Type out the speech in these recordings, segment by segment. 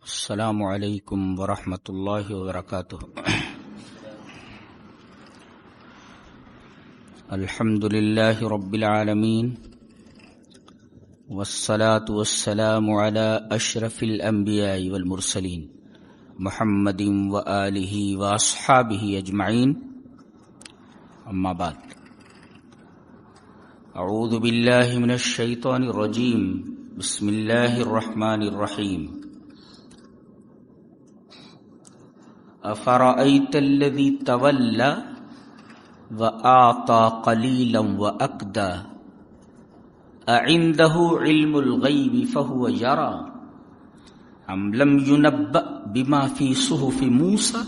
السلام علیکم ورحمۃ اللہ وبرکاتہ۔ الحمد للہ رب العالمین والصلاة والسلام علی اشرف الانبیاء والمرسلین محمد وآلہ واصحابہ اجمعین، اما بعد، اعوذ باللہ من الشیطان الرجیم، بسم اللہ الرحمن الرحیم۔ افرأیت الذی تولی وآطى قلیلا وأکدى اعنده علم الغیب فهو یرى ام لم ينبأ بما في صحف موسى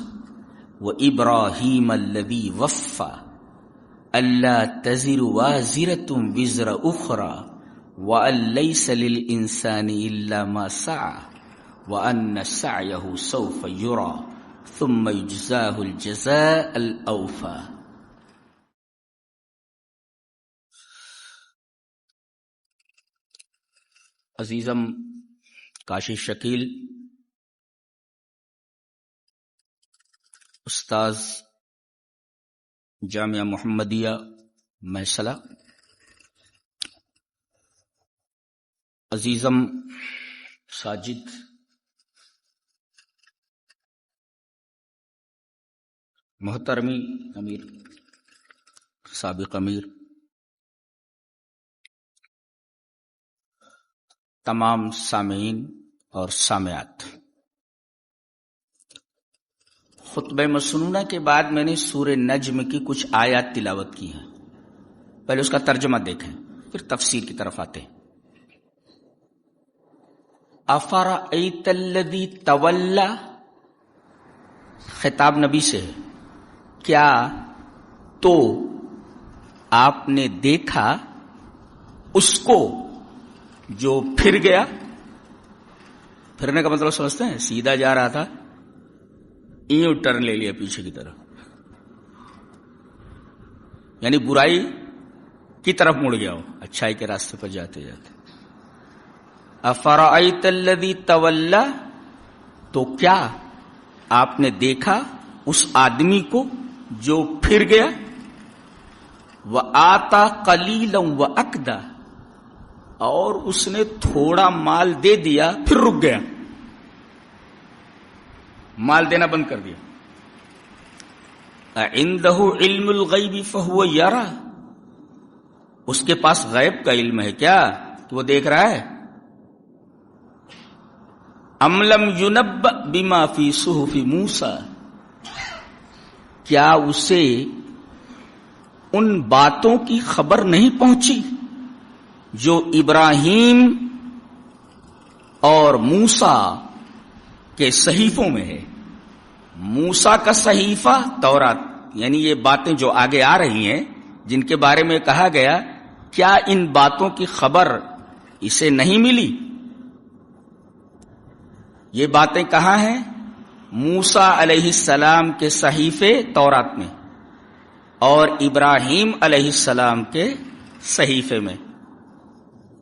وإبراہیم الذی وفى الا تزر وازرة وزر اخرى وأن ليس للإنسان إلا ما سعى وأن سعيه سوف يرى ثم يجزاه الجزاء الأوفى۔ عزیزم کاشف شکیل استاذ جامعہ محمدیہ محصلہ، عزیزم ساجد، محترمی امیر، سابق امیر، تمام سامعین اور سامعات، خطبہ مسنونہ کے بعد میں نے سورہ نجم کی کچھ آیات تلاوت کی ہیں۔ پہلے اس کا ترجمہ دیکھیں، پھر تفسیر کی طرف آتے ہیں۔ افرأیت الذی تولی، خطاب نبی سے ہے، کیا تو آپ نے دیکھا اس کو جو پھر گیا؟ پھرنے کا مطلب سمجھتے ہیں؟ سیدھا جا رہا تھا، یوں ٹرن لے لیا پیچھے کی طرف، یعنی برائی کی طرف مڑ گیا ہو، اچھائی کے راستے پر جاتے جاتے۔ افرأیت الذی تولی، تو کیا آپ نے دیکھا اس آدمی کو جو پھر گیا؟ وآطى قلیلا وأکدى، اور اس نے تھوڑا مال دے دیا پھر رک گیا، مال دینا بند کر دیا۔ عنده علم الغیب فهو یرى، اس کے پاس غیب کا علم ہے کیا کہ وہ دیکھ رہا ہے؟ ام لم ينبأ بما في صحف موسى، کیا اسے ان باتوں کی خبر نہیں پہنچی جو ابراہیم اور موسیٰ کے صحیفوں میں ہے؟ موسیٰ کا صحیفہ تورات، یعنی یہ باتیں جو آگے آ رہی ہیں جن کے بارے میں کہا گیا، کیا ان باتوں کی خبر اسے نہیں ملی؟ یہ باتیں کہاں ہیں؟ موسیٰ علیہ السلام کے صحیفے تورات میں اور ابراہیم علیہ السلام کے صحیفے میں،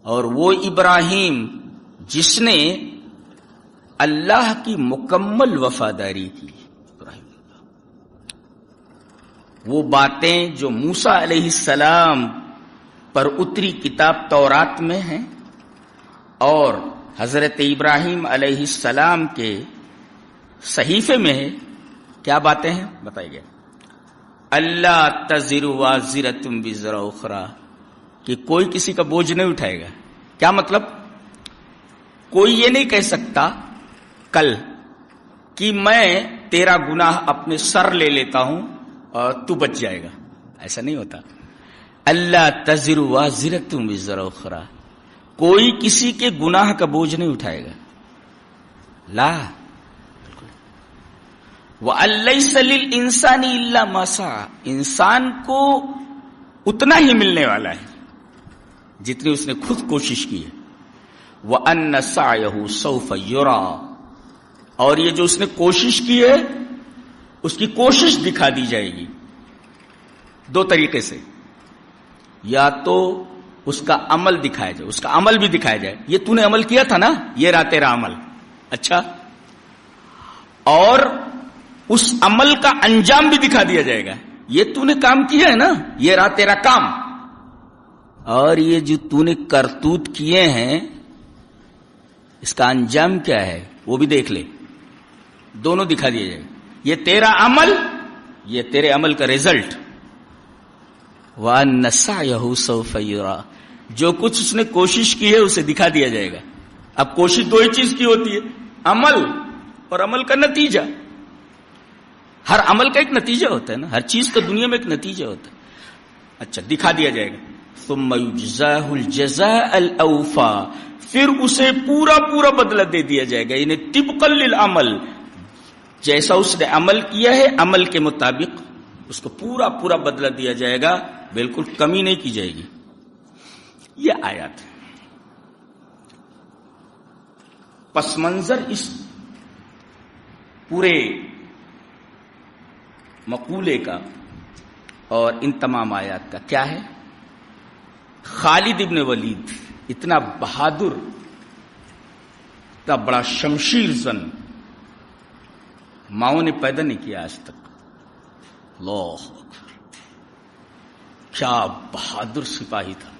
اور وہ ابراہیم جس نے اللہ کی مکمل وفاداری کی، وہ باتیں جو موسیٰ علیہ السلام پر اتری کتاب تورات میں ہیں اور حضرت ابراہیم علیہ السلام کے صحیفے میں ہے، کیا باتیں ہیں بتائی گیا؟ اللہ تزر وازرۃ وزر اخری، کہ کوئی کسی کا بوجھ نہیں اٹھائے گا۔ کیا مطلب؟ کوئی یہ نہیں کہہ سکتا کل کہ میں تیرا گناہ اپنے سر لے لیتا ہوں اور تو بچ جائے گا، ایسا نہیں ہوتا۔ اللہ تزر وازرۃ وزر اخری، کوئی کسی کے گناہ کا بوجھ نہیں اٹھائے گا، لا۔ وَأَن لَّيْسَ لِلْإِنسَانِ إِلَّا مَا سَعَى، انسان کو اتنا ہی ملنے والا ہے جتنی اس نے خود کوشش کی ہے۔ وَأَنَّ سَعْيَهُ سَوْفَ يُرَى، اور یہ جو اس نے کوشش کی ہے اس کی کوشش دکھا دی جائے گی دو طریقے سے، یا تو اس کا عمل دکھایا جائے، اس کا عمل بھی دکھایا جائے، یہ تو نے عمل کیا تھا نا، یہ رہا تیرا عمل، اچھا اور اس عمل کا انجام بھی دکھا دیا جائے گا. یہ تو نے کام کیا ہے نا, یہ رہا تیرا کام, اور یہ جو تو نے کرتوت کیے ہیں اس کا انجام کیا ہے وہ بھی دیکھ لے. دونوں دکھا دیا جائے گا, یہ تیرا عمل, یہ تیرے عمل کا ریزلٹ. وَأَنَّ سَعْيَهُ سَوْفَ يُرَىٰ, جو کچھ اس نے کوشش کی ہے اسے دکھا دیا جائے گا. اب کوشش دو ہی چیز کی ہوتی ہے, عمل اور عمل کا نتیجہ. ہر عمل کا ایک نتیجہ ہوتا ہے نا, ہر چیز کا دنیا میں ایک نتیجہ ہوتا ہے. اچھا, دکھا دیا جائے گا. ثُمَّ يُجْزَاهُ الْجَزَاءَ الْأَوْفَىٰ, پھر اسے پورا پورا بدلہ دے دیا جائے گا. یعنی طبقاً للعمل, جیسا اس نے عمل کیا ہے عمل کے مطابق اس کو پورا پورا بدلہ دیا جائے گا, بالکل کمی نہیں کی جائے گی. یہ آیات ہے. پس منظر اس پورے مقولے کا اور ان تمام آیات کا کیا ہے؟ خالد ابن ولید اتنا بہادر, اتنا بڑا شمشیر زن ماؤں نے پیدا نہیں کیا آج تک. اللہ کیا بہادر سپاہی تھا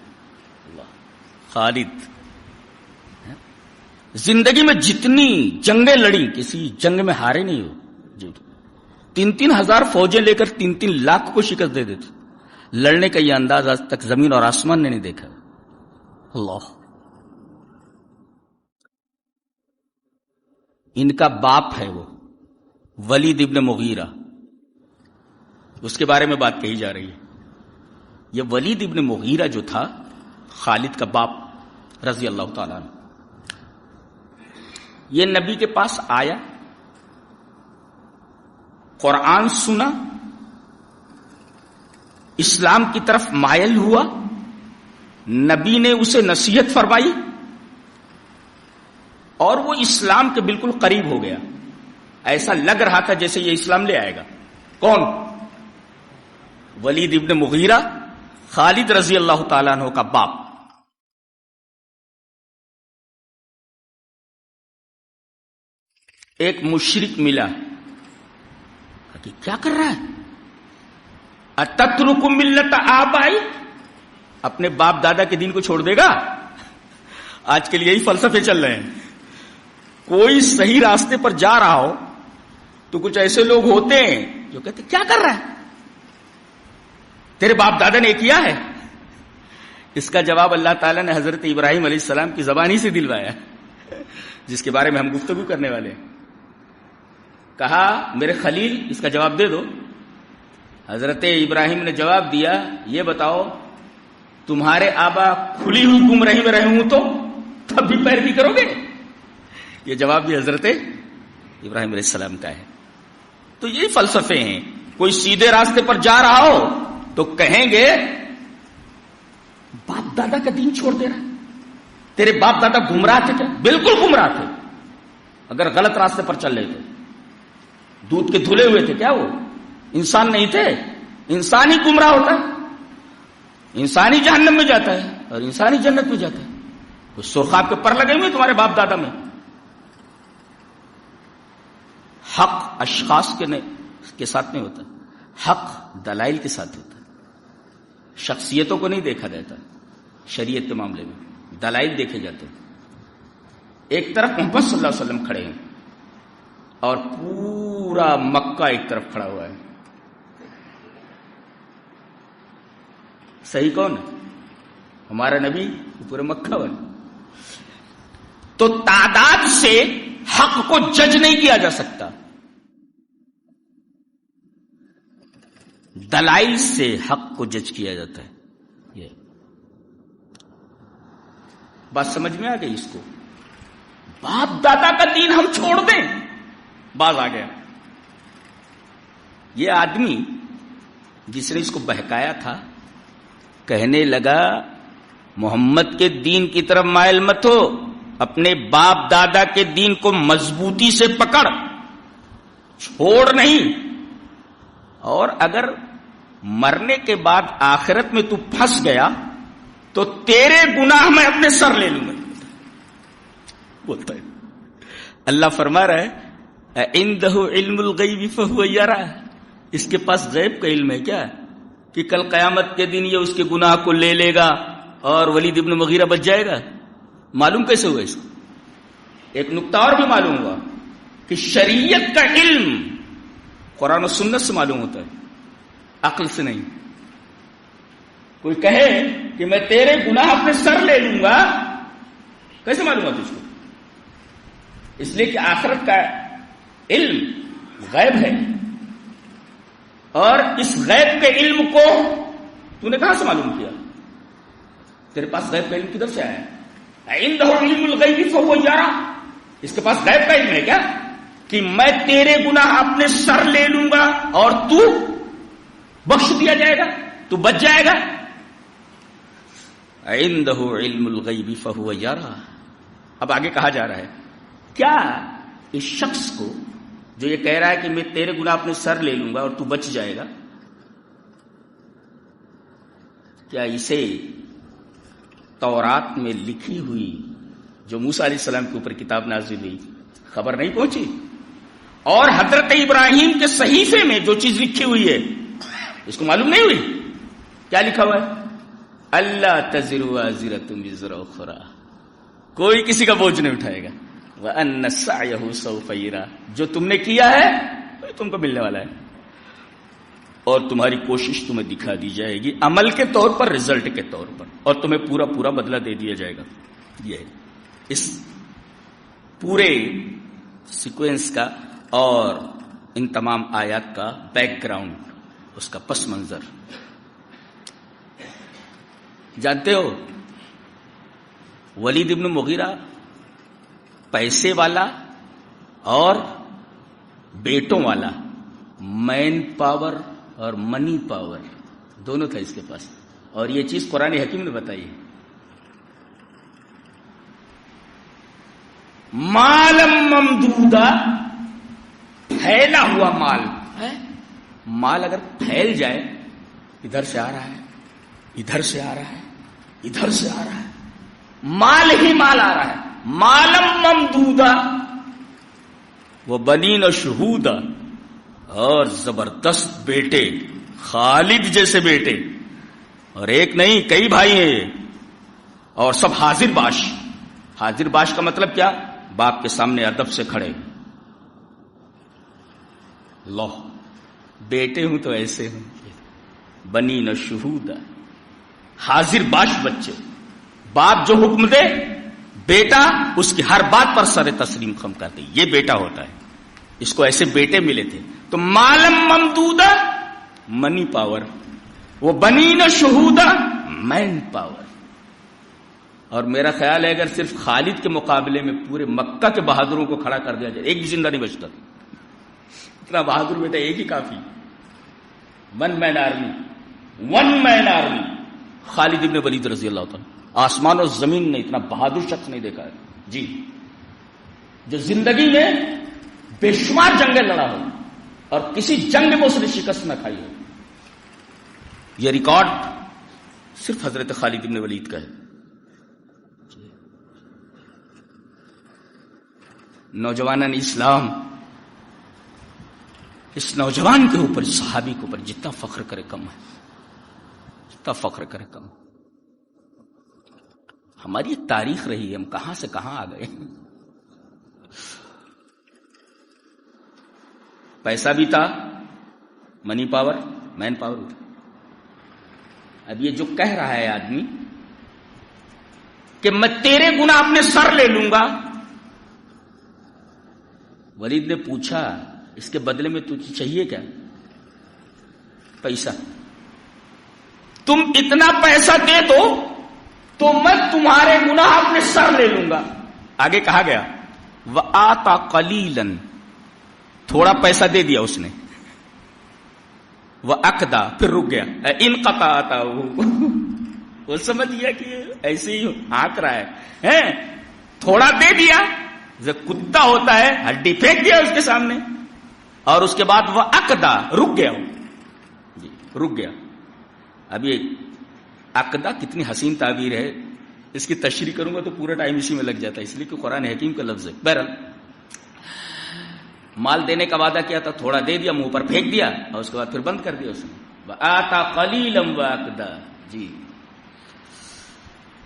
اللہ خالد. زندگی میں جتنی جنگیں لڑی کسی جنگ میں ہارے نہیں ہو. 3,000 فوجیں لے کر 3 لاکھ کو شکست دے دیتے. لڑنے کا یہ انداز آج تک زمین اور آسمان نے نہیں دیکھا. اللہ, ان کا باپ ہے وہ ولید ابن مغیرہ, اس کے بارے میں بات کہی جا رہی ہے. یہ ولید ابن مغیرہ جو تھا خالد کا باپ رضی اللہ تعالیٰ عنہ, یہ نبی کے پاس آیا, قرآن سنا, اسلام کی طرف مائل ہوا, نبی نے اسے نصیحت فرمائی اور وہ اسلام کے بالکل قریب ہو گیا. ایسا لگ رہا تھا جیسے یہ اسلام لے آئے گا. کون؟ ولید ابن مغیرہ, خالد رضی اللہ تعالیٰ عنہ کا باپ. ایک مشرک ملا کہ کیا کر رہا ہے؟ اتترک ملت آبائی, اپنے باپ دادا کے دین کو چھوڑ دے گا؟ آج کے لیے یہی فلسفے چل رہے ہیں. کوئی صحیح راستے پر جا رہا ہو تو کچھ ایسے لوگ ہوتے ہیں جو کہتے کیا کر رہا ہے, تیرے باپ دادا نے کیا ہے. اس کا جواب اللہ تعالیٰ نے حضرت ابراہیم علیہ السلام کی زبان ہی سے دلوایا, جس کے بارے میں ہم گفتگو کرنے والے ہیں. کہا میرے خلیل اس کا جواب دے دو. حضرت ابراہیم نے جواب دیا, یہ بتاؤ تمہارے آبا کھلی ہوئی گمراہی میں رہے ہوں تو تب بھی پیروی کرو گے؟ یہ جواب بھی حضرت ابراہیم علیہ السلام کا ہے. تو یہ فلسفے ہیں. کوئی سیدھے راستے پر جا رہا ہو تو کہیں گے باپ دادا کا دین چھوڑ دے رہا ہے, تیرے باپ دادا گمراہ تھے کیا؟ بالکل گمراہ تھے. اگر غلط راستے پر چل رہے تھے, دودھ کے دھلے ہوئے تھے کیا؟ وہ انسان نہیں تھے. انسان ہی گمراہ ہوتا ہے, انسان ہی جہنم میں جاتا ہے اور انسان ہی جنت میں جاتا ہے. وہ سرخاب کے پر لگے ہوئے تمہارے باپ دادا میں. حق اشخاص کے ساتھ نہیں ہوتا, حق دلائل کے ساتھ ہوتا ہے. شخصیتوں کو نہیں دیکھا جاتا شریعت کے معاملے میں, دلائل دیکھے جاتے ہیں. ایک طرف محمد صلی اللہ علیہ وسلم کھڑے ہیں اور پورا مکہ ایک طرف کھڑا ہوا ہے. صحیح کون ہے؟ ہمارا نبی, پورے مکہ والے. تو تعداد سے حق کو جج نہیں کیا جا سکتا, دلائل سے حق کو جج کیا جاتا ہے. یہ بات سمجھ میں آ گئی اس کو؟ باپ دادا کا دین ہم چھوڑ دیں, باز آ گیا. یہ آدمی جس نے اس کو بہکایا تھا کہنے لگا محمد کے دین کی طرف مائل مت ہو, اپنے باپ دادا کے دین کو مضبوطی سے پکڑ, چھوڑ نہیں. اور اگر مرنے کے بعد آخرت میں تو پھنس گیا تو تیرے گناہ میں اپنے سر لے لوں گا. بولتا ہے اللہ فرما رہا ہے عندہ علم الغیب فہو یرا، اس کے پاس غیب کا علم ہے کیا کہ کل قیامت کے دن یہ اس کے گناہ کو لے لے گا اور ولید ابن مغیرہ بچ جائے گا؟ معلوم کیسے ہوا اس کو؟ ایک نقطہ اور بھی معلوم ہوا کہ شریعت کا علم قرآن و سنت سے معلوم ہوتا ہے، عقل سے نہیں۔ کوئی کہے کہ میں تیرے گناہ اپنے سر لے لوں گا، کیسے معلوم ہوتا اس کو؟ اس لیے کہ آخرت کا علم غیب ہے، اور اس غیب کے علم کو تو نے کہاں سے معلوم کیا؟ تیرے پاس غیب کا علم کدھر سے آیا ہے؟ عندہ علم الغیب فہو یرا، اس کے پاس غیب کا علم ہے کیا کہ میں تیرے گناہ اپنے سر لے لوں گا اور تو بخش دیا جائے گا، تو بچ جائے گا؟ عندہ علم الغیب فہو یرا۔ اب آگے کہا جا رہا ہے کیا اس شخص کو جو یہ کہہ رہا ہے کہ میں تیرے گناہ اپنے سر لے لوں گا اور تو بچ جائے گا، کیا اسے تورات میں لکھی ہوئی جو موسیٰ علیہ السلام کے اوپر کتاب نازل ہوئی خبر نہیں پہنچی؟ اور حضرت ابراہیم کے صحیفے میں جو چیز لکھی ہوئی ہے اس کو معلوم نہیں ہوئی؟ کیا لکھا ہوا ہے؟ اللہ تزر وازرۃ وزر اخری، کوئی کسی کا بوجھ نہیں اٹھائے گا، وَأَنَّ سَعْيَهُ سَوْفَ يُرَىٰ، جو تم نے کیا ہے وہی تم کو ملنے والا ہے، اور تمہاری کوشش تمہیں دکھا دی جائے گی عمل کے طور پر، رزلٹ کے طور پر، اور تمہیں پورا پورا بدلہ دے دیا جائے گا۔ یہ اس پورے سیکوینس کا اور ان تمام آیات کا بیک گراؤنڈ، اس کا پس منظر جانتے ہو؟ ولید ابن مغیرہ پیسے والا اور بیٹوں والا، مین پاور اور منی پاور دونوں تھا اس کے پاس، اور یہ چیز قرآن حکیم نے بتائی ہے۔ مالم ممدودہ، پھیلا ہوا مال ہے۔ مال اگر پھیل جائے، ادھر سے آ رہا ہے، ادھر سے آ رہا ہے، ادھر سے آ رہا ہے، مال ہی مال آ رہا ہے، مالم ممدودہ وہ بنین شہودہ، اور زبردست بیٹے، خالد جیسے بیٹے، اور ایک نہیں کئی بھائی ہیں یہ، اور سب حاضر باش۔ حاضر باش کا مطلب کیا؟ باپ کے سامنے ادب سے کھڑے، لو بیٹے ہوں تو ایسے ہوں، بنین شہودہ، حاضر باش بچے، باپ جو حکم دے بیٹا اس کی ہر بات پر سر تسلیم خم کر دے، یہ بیٹا ہوتا ہے۔ اس کو ایسے بیٹے ملے تھے۔ تو مالم ممدودہ منی پاور، وہ بنین شہودہ مین پاور۔ اور میرا خیال ہے اگر صرف خالد کے مقابلے میں پورے مکہ کے بہادروں کو کھڑا کر دیا جائے، ایک بھی زندہ نہیں بچتا، اتنا بہادر بیٹا ایک ہی کافی۔ ون مین آرمی خالد ابن ولید رضی اللہ تعالیٰ، آسمان اور زمین نے اتنا بہادر شخص نہیں دیکھا ہے جی، جو زندگی میں بے شمار جنگیں لڑا ہو اور کسی جنگ میں اس نے شکست نہ کھائی ہو۔ یہ ریکارڈ صرف حضرت خالد ابن ولید کا ہے۔ نوجوانان اسلام، اس نوجوان کے اوپر، صحابی کے اوپر جتنا فخر کرے کم ہے، جتنا فخر کرے کم۔ ہماری یہ تاریخ رہی ہے، ہم کہاں سے کہاں آ گئے۔ پیسہ بھی تھا، منی پاور، مین پاور بھی تھا۔ اب یہ جو کہہ رہا ہے آدمی کہ میں تیرے گناہ اپنے سر لے لوں گا، ولید نے پوچھا اس کے بدلے میں تجھے چاہیے کیا؟ پیسہ۔ تم اتنا پیسہ دے دو تو میں تمہارے گناہ اپنے سر لے لوں گا۔ آگے کہا گیا وَآتَى قَلِيلًا، تھوڑا پیسہ دے دیا اس نے، وَأَكْدَى، پھر رک گیا، انقطعتا، وہ سمجھ گیا کہ ایسے ہی ہانک رہا ہے، تھوڑا دے دیا، کتا ہوتا ہے ہڈی پھینک دیا اس کے سامنے، اور اس کے بعد وہ عقدہ، رک گیا، جی رک گیا۔ اب یہ عقدہ کتنی حسین تعبیر ہے، اس کی تشریح کروں گا تو پورا ٹائم اسی میں لگ جاتا ہے، اس لیے کہ قرآن حکیم کا لفظ ہے۔ بہرحال مال دینے کا وعدہ کیا تھا، تھوڑا دے دیا، منہ پر پھینک دیا اور اس کے بعد پھر بند کر دیا اس نے. وآتا قلیلا واکدا. جی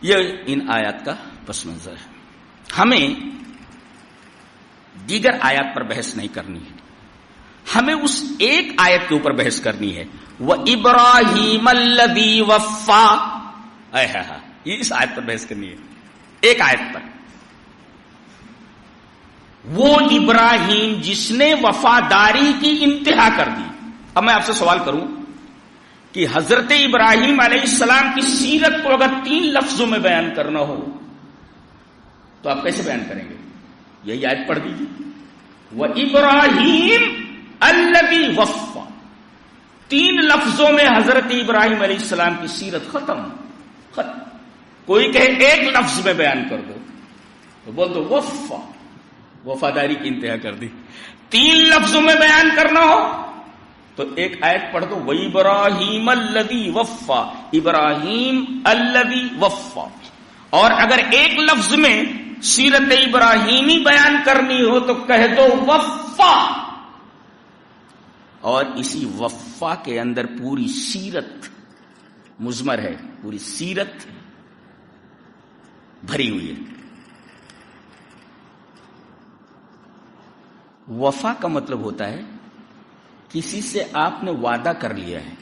یہ ان آیات کا پس منظر ہے. ہمیں دیگر آیات پر بحث نہیں کرنی ہے، ہمیں اس ایک آیت کے اوپر بحث کرنی ہے. وَإِبْرَاهِيمَ الَّذِي وَفَّى. یہ اس آیت پر بحث کرنی ہے، ایک آیت پر. وہ ابراہیم جس نے وفاداری کی انتہا کر دی. اب میں آپ سے سوال کروں کہ حضرت ابراہیم علیہ السلام کی سیرت کو اگر 3 لفظوں میں بیان کرنا ہو تو آپ کیسے بیان کریں گے؟ یہی آیت پڑھ دیجیے. وَإِبْرَاهِيمَ الَّذِي وَفَّى. 3 لفظوں میں حضرت ابراہیم علیہ السلام کی سیرت ختم. کوئی کہے ایک لفظ میں بیان کر دو تو بول دو وفا، وفاداری کی انتہا کر دی. 3 لفظوں میں بیان کرنا ہو تو ایک آیت پڑھ دو وَإِبْرَاهِيمَ الَّذِي وَفَّى. ابراہیم الَّذِي وَفَّى. اور اگر ایک لفظ میں سیرت ابراہیمی بیان کرنی ہو تو کہہ دو وفا. اور اسی وفا کے اندر پوری سیرت مضمر ہے، پوری سیرت بھری ہوئی ہے. وفا کا مطلب ہوتا ہے کسی سے آپ نے وعدہ کر لیا ہے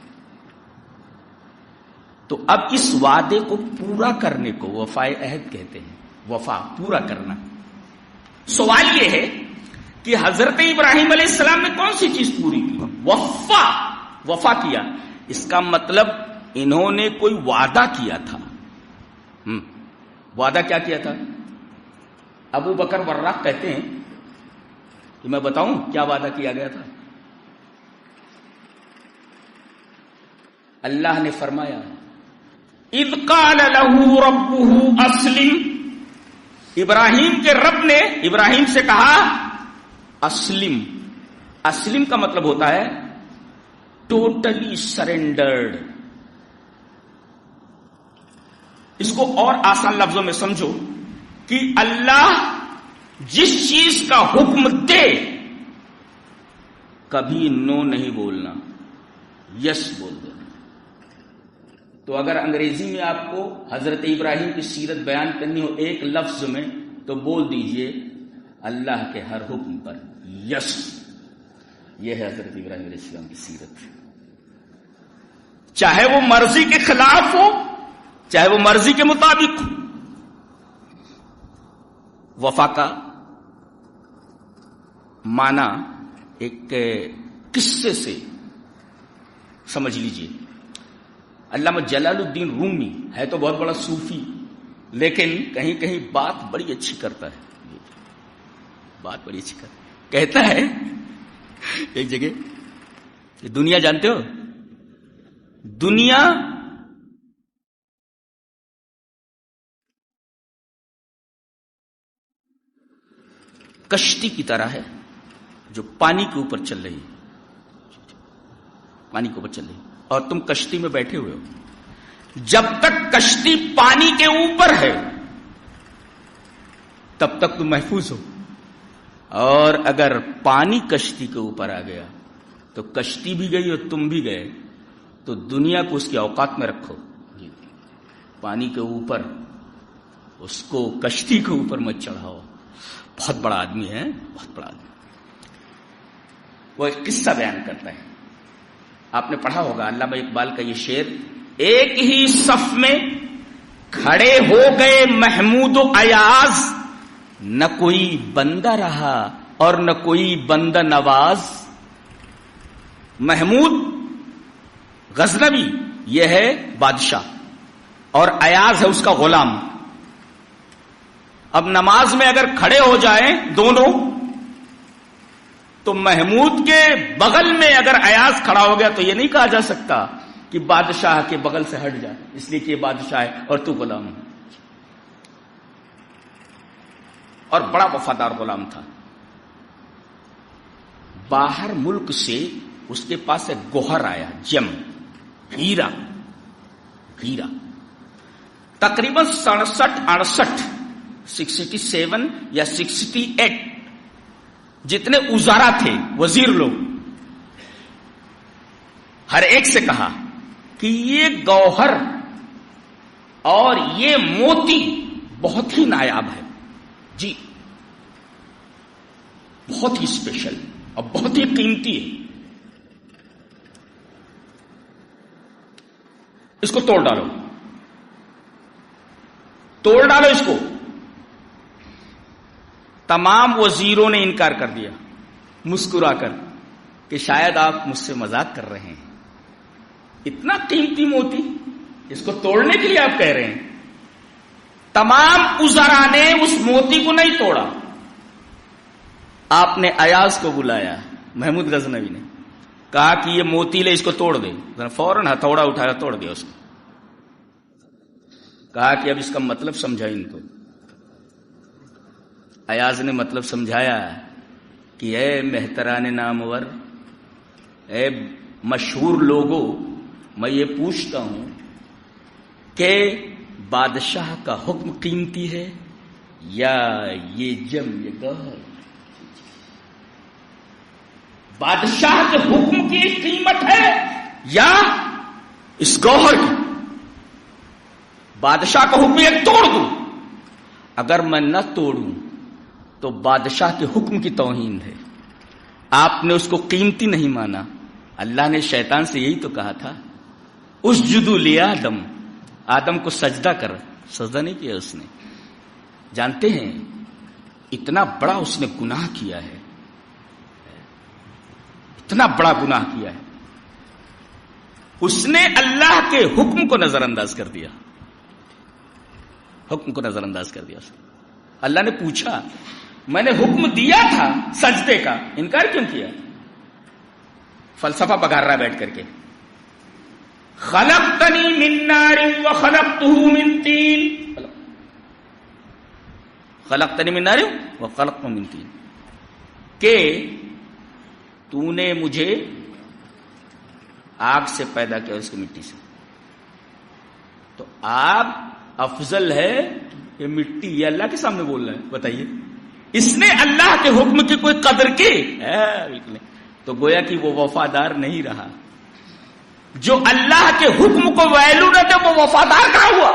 تو اب اس وعدے کو پورا کرنے کو وفائے عہد کہتے ہیں. وفا پورا کرنا. سوال یہ ہے کہ حضرت ابراہیم علیہ السلام نے کون سی چیز پوری کی؟ وفا کیا. اس کا مطلب انہوں نے کوئی وعدہ کیا تھا. وعدہ کیا کیا تھا؟ ابو بکر وراق کہتے ہیں کہ میں بتاؤں کیا وعدہ کیا گیا تھا. اللہ نے فرمایا اذ قال له ربه اسلم. ابراہیم کے رب نے ابراہیم سے کہا اسلم. اسلم کا مطلب ہوتا ہے ٹوٹلی سرینڈرڈ. اس کو اور آسان لفظوں میں سمجھو کہ اللہ جس چیز کا حکم دے کبھی نو نہیں بولنا، یس بول دینا. تو اگر انگریزی میں آپ کو حضرت ابراہیم کی سیرت بیان کرنی ہو ایک لفظ میں تو بول دیجئے اللہ کے ہر حکم پر یس. یہ ہے حضرت ابراہیم علیہ السلام کی سیرت. چاہے وہ مرضی کے خلاف ہو چاہے وہ مرضی کے مطابق ہو. وفا کا معنی ایک قصے سے سمجھ لیجئے. علامہ جلال الدین رومی ہے تو بہت بڑا صوفی، لیکن کہیں کہیں بات بڑی اچھی کرتا ہے. بات بڑی اچھی کرتا ہے. کہتا ہے ایک جگہ دنیا جانتے ہو، دنیا کشتی کی طرح ہے جو پانی کے اوپر چل رہی ہے. پانی کے اوپر چل رہی ہے اور تم کشتی میں بیٹھے ہوئے ہو. جب تک کشتی پانی کے اوپر ہے تب تک تم محفوظ ہو، اور اگر پانی کشتی کے اوپر آ گیا تو کشتی بھی گئی اور تم بھی گئے. تو دنیا کو اس کی اوقات میں رکھو. پانی کے اوپر اس کو کشتی کے اوپر مت چڑھاؤ. بہت بڑا آدمی ہے، بہت بڑا آدمی. وہ ایک قصہ بیان کرتا ہے. آپ نے پڑھا ہوگا علامہ اقبال کا یہ شعر، ایک ہی صف میں کھڑے ہو گئے محمود و ایاز، نہ کوئی بندہ رہا اور نہ کوئی بندہ نواز. محمود غزنوی یہ ہے بادشاہ اور ایاز ہے اس کا غلام. اب نماز میں اگر کھڑے ہو جائیں دونوں تو محمود کے بغل میں اگر ایاز کھڑا ہو گیا تو یہ نہیں کہا جا سکتا کہ بادشاہ کے بغل سے ہٹ جائے، اس لیے کہ یہ بادشاہ ہے اور تو غلام ہے. اور بڑا وفادار غلام تھا. باہر ملک سے اس کے پاس ایک گوہر آیا، جم، ہیرا. تقریباً 67 68 67 یا 68 جتنے وزراء تھے، وزیر لوگ، ہر ایک سے کہا کہ یہ گوہر اور یہ موتی بہت ہی نایاب ہے جی، بہت ہی اسپیشل اور بہت ہی قیمتی ہے، اس کو توڑ ڈالو، توڑ ڈالو اس کو۔ تمام وزیروں نے انکار کر دیا مسکرا کر کہ شاید آپ مجھ سے مذاق کر رہے ہیں، اتنا قیمتی موتی اس کو توڑنے کے لیے آپ کہہ رہے ہیں۔ تمام وزراء نے اس موتی کو نہیں توڑا، آپ نے ایاز کو بلایا، محمود غزنوی نے کہا کہ یہ موتی لے، اس کو توڑ دے، فوراً ہتھوڑا اٹھایا توڑ دیا اس کو، کہا کہ اب اس کا مطلب سمجھا ان کو۔ ایاز نے مطلب سمجھایا کہ اے محتران نامور، اے مشہور لوگوں، میں یہ پوچھتا ہوں کہ بادشاہ کا حکم قیمتی ہے یا یہ گوہر؟ بادشاہ کے حکم کی قیمت ہے یا اس گوہر کی؟ بادشاہ کا حکم ہے توڑ دوں، اگر میں نہ توڑوں تو بادشاہ کے حکم کی توہین ہے۔ آپ نے اس کو قیمتی نہیں مانا۔ اللہ نے شیطان سے یہی تو کہا تھا، اسجدوا لآدم، آدم کو سجدہ کر، سجدہ نہیں کیا اس نے۔ جانتے ہیں اتنا بڑا اس نے گناہ کیا ہے، اتنا بڑا گناہ کیا ہے، اس نے اللہ کے حکم کو نظر انداز کر دیا، حکم کو نظر انداز کر دیا۔ اللہ نے پوچھا میں نے حکم دیا تھا سجدے کا، انکار کیوں کیا؟ فلسفہ بگار رہا بیٹھ کر کے، خلقتنی من نار وخلقته من طین، خلقتنی من نار وخلقته من طین، کہ تو نے مجھے آگ سے پیدا کیا، اس کی مٹی سے، تو آگ افضل ہے کہ مٹی؟ یہ اللہ کے سامنے بول رہا ہے، بتائیے۔ اس نے اللہ کے حکم کی کوئی قدر کی؟ بالکل، تو گویا کہ وہ وفادار نہیں رہا۔ جو اللہ کے حکم کو ویلو نہ دے وہ وفادار کہاں ہوا؟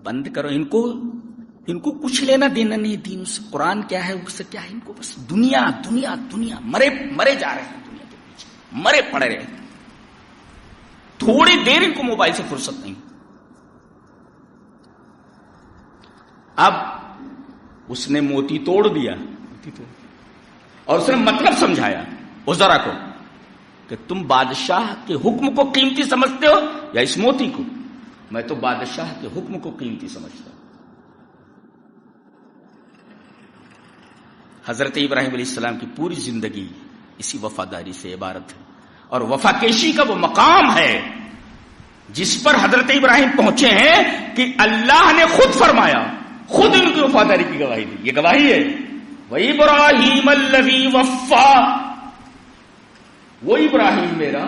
بند کرو ان کو کچھ لینا دینا نہیں دین سے، قرآن کیا ہے اس سے کیا ہے، ان کو بس دنیا دنیا دنیا، مرے جا رہے ہیں دنیا کے پیچھے، مرے پڑے رہے، تھوڑی دیر ان کو موبائل سے فرصت نہیں۔ اب اس نے موتی توڑ دیا اور اس نے مطلب سمجھایا وزراء کو کہ تم بادشاہ کے حکم کو قیمتی سمجھتے ہو یا اس موتی کو؟ میں تو بادشاہ کے حکم کو قیمتی سمجھتا ہوں۔ حضرت ابراہیم علیہ السلام کی پوری زندگی اسی وفاداری سے عبارت ہے، اور وفا کیشی کا وہ مقام ہے جس پر حضرت ابراہیم پہنچے ہیں کہ اللہ نے خود فرمایا، خود ان کی وفاداری کی گواہی دی۔ یہ گواہی ہے، وَإِبْرَاهِيمَ الَّذِي وَفَّى، وہ ابراہیم میرا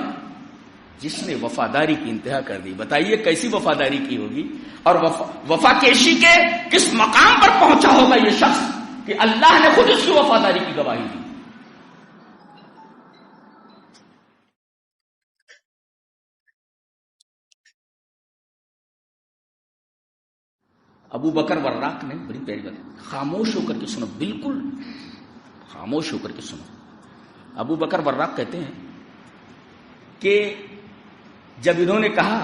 جس نے وفاداری کی انتہا کر دی۔ بتائیے کیسی وفاداری کی ہوگی، اور وفا کیشی کے کس مقام پر پہنچا ہوگا یہ شخص کہ اللہ نے خود اس کی وفاداری کی گواہی دی۔ ابو بکر وراق نے بڑی پیاری بات، خاموش ہو کر کے سنو، بالکل خاموش ہو کر کے سنو۔ ابو بکر وراق کہتے ہیں کہ جب انہوں نے کہا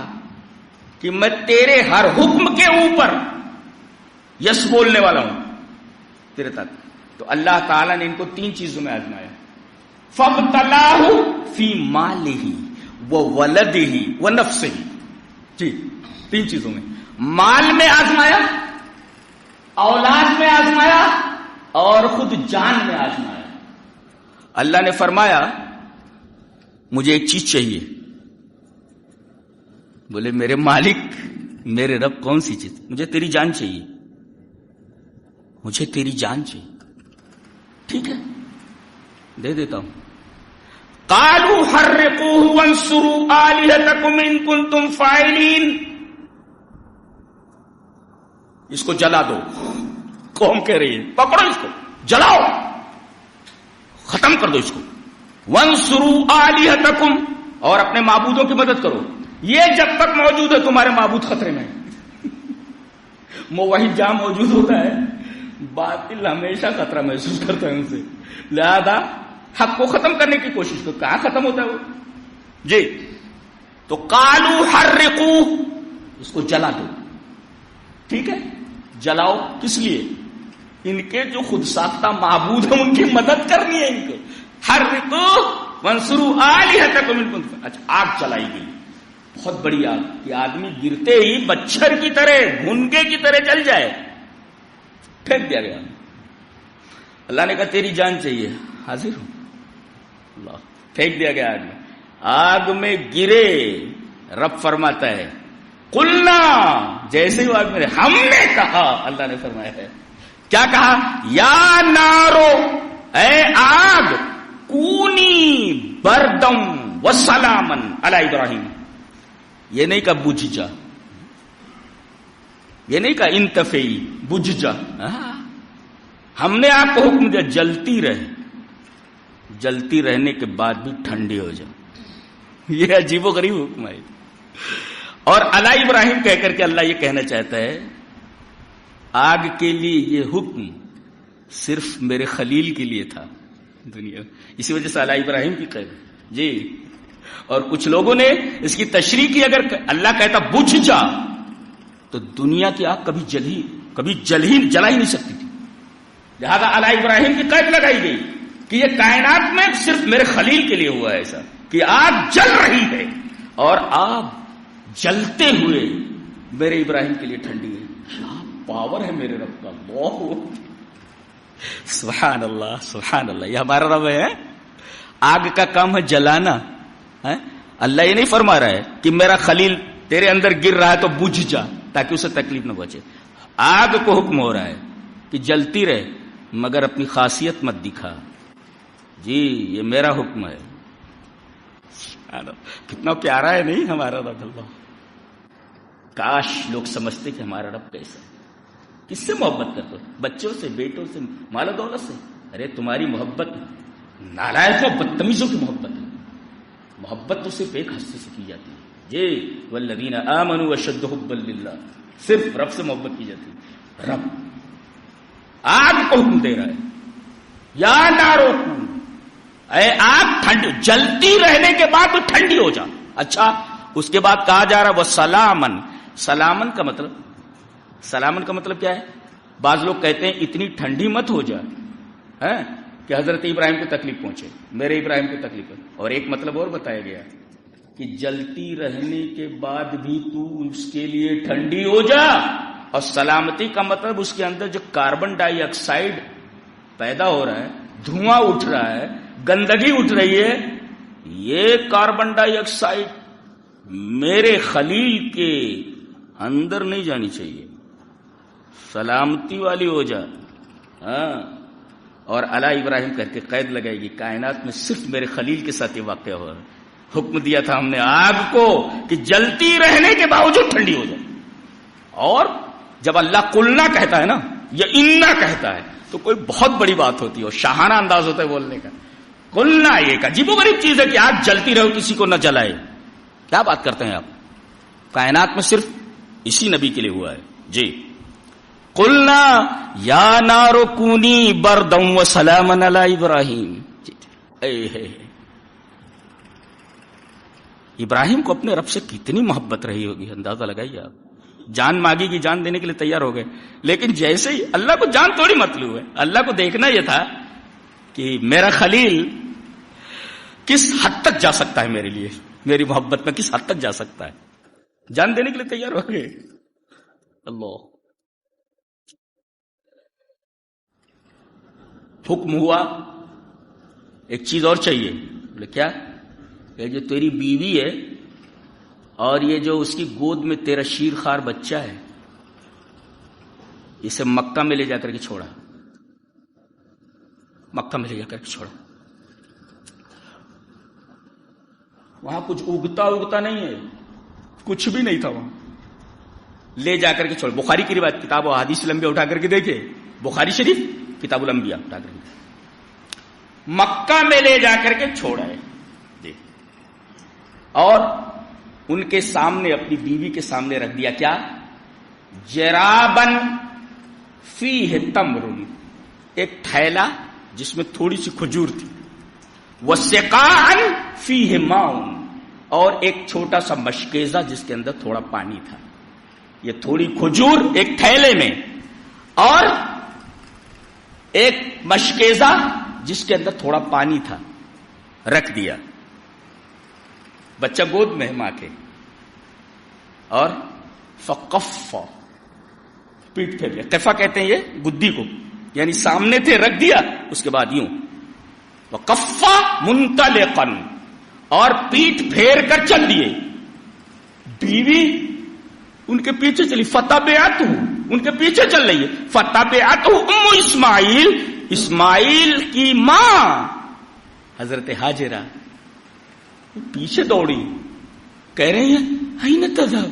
کہ میں تیرے ہر حکم کے اوپر یس بولنے والا ہوں تیرے تک، تو اللہ تعالیٰ نے ان کو 3 چیزوں میں آزمایا، فَابْتَلَاهُ فِي مَالِهِ وَوَلَدِهِ وَنَفْسِهِ، جی 3 چیزوں میں، مال میں آزمایا، اولاد میں آزمایا، اور خود جان میں آزمایا۔ اللہ نے فرمایا مجھے ایک چیز چاہیے، بولے میرے مالک میرے رب کون سی چیز؟ مجھے تیری جان چاہیے، مجھے تیری جان چاہیے۔ ٹھیک ہے دے دیتا ہوں۔ قالوا حرقوه وانصروا آلهتكم ان كنتم فاعلين، اس کو جلا دو. قوم کہہ رہی ہے پکڑو اس کو جلاؤ, ختم کر دو اس کو. وَانْصُرُوا آلِهَتَكُمْ, اور اپنے معبودوں کی مدد کرو. یہ جب تک موجود ہے تمہارے معبود خطرے میں. موحد جہاں موجود ہوتا ہے باطل ہمیشہ خطرہ محسوس کرتا ہے ان سے, لہذا حق کو ختم کرنے کی کوشش کرو. کہاں ختم ہوتا ہے وہ جی؟ تو قالوا حرقوا, اس کو جلا دو. ٹھیک ہے, جلاؤ. کس لیے؟ ان کے جو خود ساختہ معبود ہیں ان کی مدد کرنی ہے ان کو. حرقوا وانصروا آلہتکم. اچھا, آگ چلائی گئی, بہت بڑی آگ کہ آدمی گرتے ہی بچھر کی طرح گھنگے کی طرح جل جائے. پھینک دیا گیا. اللہ نے کہا تیری جان چاہیے, حاضر ہوں. اللہ, پھینک دیا گیا آدمی. آگ میں گرے, رب فرماتا ہے قلنا, جیسے ہی آگ میں ہم نے کہا, اللہ نے فرمایا ہے کیا کہا؟ یا نارو, اے آگ, کونی بردم وسلامن علی ابراہیم. یہ نہیں کہا بجھ جا, یہ نہیں کہا انتفعی, بجھ جا. ہم نے آپ کو حکم دیا جلتی رہے, جلتی رہنے کے بعد بھی ٹھنڈی ہو جائے. یہ عجیب و غریب حکم ہے. اور علی ابراہیم کہہ کر کے اللہ یہ کہنا چاہتا ہے آگ کے لیے یہ حکم صرف میرے خلیل کے لیے تھا دنیا. اسی وجہ سے علی ابراہیم کی قید جی. اور کچھ لوگوں نے اس کی تشریح کی, اگر اللہ کہتا بجھ جا تو دنیا کی آگ کبھی جلا ہی نہیں سکتی تھی. لہذا علی ابراہیم کی قید لگائی گئی کہ یہ کائنات میں صرف میرے خلیل کے لیے ہوا ہے ایسا کہ آگ جل رہی ہے, اور آگ جلتے ہوئے میرے ابراہیم کے لیے ٹھنڈی ہے. پاور ہے میرے رب کا. اللہ, سبحان اللہ, سبحان اللہ. یہ ہمارا رب ہے. آگ کا کام ہے جلانا. اللہ یہ نہیں فرما رہا ہے کہ میرا خلیل تیرے اندر گر رہا ہے تو بجھ جا تاکہ اسے تکلیف نہ پہنچے. آگ کو حکم ہو رہا ہے کہ جلتی رہے مگر اپنی خاصیت مت دکھا. جی یہ میرا حکم ہے. کتنا پیارا ہے نہیں ہمارا رب. اللہ, کاش لوگ سمجھتے کہ ہمارا رب کیسا ہے. کس سے محبت کرتے ہو؟ بچوں سے, بیٹوں سے, مال و دولت سے؟ ارے تمہاری محبت نالائقوں بدتمیزوں کی محبت ہے. محبت تو صرف ایک ہستی سے کی جاتی ہے جی, والذین آمنوا اشد حبا للہ. صرف رب سے محبت کی جاتی ہے. رب آگ کو حکم دے رہا ہے یا نارو, اے آگ ٹھنڈی, جلتی رہنے کے بعد تو ٹھنڈی ہو جا. اچھا, اس کے بعد کہا جا رہا وہ سلامن. سلامن کا مطلب کیا ہے؟ بعض لوگ کہتے ہیں اتنی ٹھنڈی مت ہو جائے کہ حضرت ابراہیم کو تکلیف پہنچے, میرے ابراہیم کو تکلیف. اور ایک مطلب اور بتایا گیا کہ جلتی رہنے کے بعد بھی تو اس کے لیے ٹھنڈی ہو جا. اور سلامتی کا مطلب اس کے اندر جو کاربن ڈائی آکسائڈ پیدا ہو رہا ہے, دھواں اٹھ رہا ہے, گندگی اٹھ رہی ہے, یہ کاربن ڈائی آکسائڈ میرے خلیل کے اندر نہیں جانی چاہیے. سلامتی والی ہو جا. اور علی ابراہیم کر کے قید لگائے گی کائنات میں صرف میرے خلیل کے ساتھ یہ واقعہ ہوا. حکم دیا تھا ہم نے آگ کو کہ جلتی رہنے کے باوجود ٹھنڈی ہو جائے. اور جب اللہ قلنا کہتا ہے نا یا انا کہتا ہے تو کوئی بہت بڑی بات ہوتی ہے اور شاہانہ انداز ہوتا ہے بولنے کا. قلنا ایک عجیب و غریب چیز ہے کہ آگ جلتی رہو کسی کو نہ جلائے. کیا بات کرتے ہیں آپ؟ کائنات میں صرف اسی نبی کے لیے ہوا ہے جی. قلنا یا نار کونی بردم وسلاما علی ابراہیم. ابراہیم کو اپنے رب سے کتنی محبت رہی ہوگی, اندازہ لگائیے آپ. جان مانگی کی جان دینے کے لیے تیار ہو گئے, لیکن جیسے ہی اللہ کو جان تھوڑی مطلوب ہے, اللہ کو دیکھنا یہ تھا کہ میرا خلیل کس حد تک جا سکتا ہے میرے لیے, میری محبت میں کس حد تک جا سکتا ہے. جان دینے کے لیے تیار ہو گئے. اللہ, حکم ہوا ایک چیز اور چاہیے. بولے کیا؟ یہ جو تیری بیوی ہے اور یہ جو اس کی گود میں تیرا شیر خوار بچہ ہے, اسے مکہ میں لے جا کر کے چھوڑا. مکہ میں لے جا کر کے چھوڑا. وہاں کچھ اگتا نہیں ہے, کچھ بھی نہیں تھا وہاں. لے جا کر کے چھوڑ. بخاری کی روایت, کتاب و حدیث لمبیا اٹھا کر کے دیکھے, بخاری شریف کتاب الانبیاء اٹھا کر کے مکہ میں لے جا کر کے چھوڑا ہے. اور ان کے سامنے, اپنی بیوی کے سامنے رکھ دیا کیا؟ جرابن فیہ تمر, ایک تھیلا جس میں تھوڑی سی کھجور تھی. وسقاء فیہ ماء, اور ایک چھوٹا سا مشکیزہ جس کے اندر تھوڑا پانی تھا. یہ تھوڑی کھجور ایک تھیلے میں اور ایک مشکیزہ جس کے اندر تھوڑا پانی تھا رکھ دیا. بچہ گود میں ہے ماں کے, اور فقف, پیٹ پھیر لیا. قفا کہتے ہیں یہ گدی کو, یعنی سامنے تھے رکھ دیا, اس کے بعد یوں وقفا منطلقا, اور پیٹ پھیر کر چل دیے. بیوی ان کے پیچھے چلی, فتبعتہ, ان کے پیچھے چل رہی ہے. فتبعتہ ام اسماعیل, اسماعیل کی ماں حضرت ہاجرہ پیچھے دوڑی. کہہ رہی ہیں این تذهب,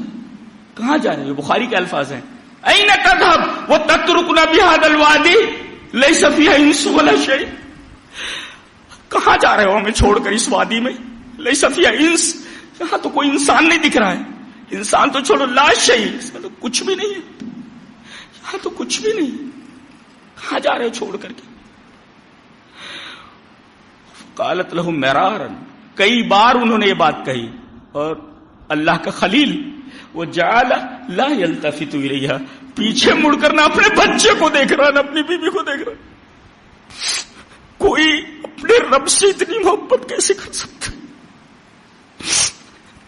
کہاں جا رہے ہو؟ بخاری کے الفاظ ہیں این تذهب وتتركنا بهذا الوادي ليس فيه انس ولا شيء. کہاں جا رہے ہو ہمیں چھوڑ کر اس وادی میں؟ ليس فيه انس, یہاں تو کوئی انسان نہیں دکھ رہا ہے. انسان تو چھوڑو, لا شيء, اس میں تو کچھ بھی نہیں ہے, یہاں تو کچھ بھی نہیں. کہاں جا رہے ہو چھوڑ کر کے؟ قالت له مرارا, کئی بار انہوں نے یہ بات کہی. اور اللہ کا خلیل وجعل لا يلتفت الیہا, پیچھے مڑ کر نہ اپنے بچے کو دیکھ رہا نہ اپنی بیوی کو دیکھ رہا. کوئی اپنے رب سے اتنی محبت کیسے کر سکتا؟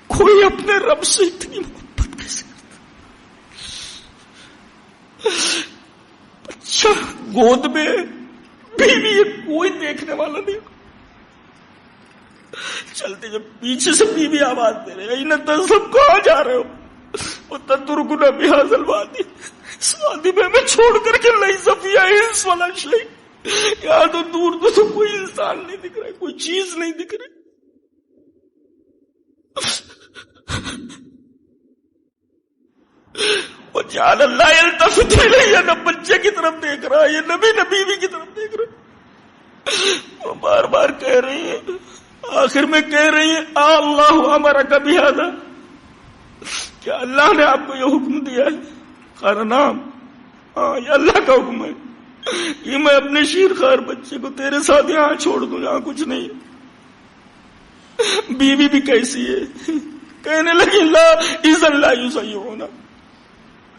کوئی اپنے رب سے اتنی محبت کیسے کرتا؟ بچہ گود میں, بیوی, کوئی دیکھنے والا نہیں. چلتے جب پیچھے سے بیوی آواز دے رہے ہیں سب کہاں جا رہے ہو؟ وتتركنا بهذا الوادي, اس وادی میں ہمیں چھوڑ کر کے ليس فيها انس ولا شيء, یہاں تو دور تو کوئی انسان نہیں دکھ رہا, کوئی چیز نہیں دکھ رہی. وجعل لا يلتفت الیہا, نہ بچے کی طرف دیکھ رہا ہے, یہ نبی بیوی کی طرف دیکھ رہا ہے. وہ بار بار کہہ رہی ہے, آخر میں کہہ رہی ہیں اللہ امرک بہذا, کیا اللہ نے آپ کو یہ حکم دیا ہے؟ قال نعم, ہاں یہ اللہ کا حکم ہے, یہ میں اپنے شیر خار بچے کو تیرے ساتھ یہاں چھوڑ دوں, یہاں کچھ نہیں. بیوی بھی کیسی ہے, کہنے لگی لا اذن لا یضیعون,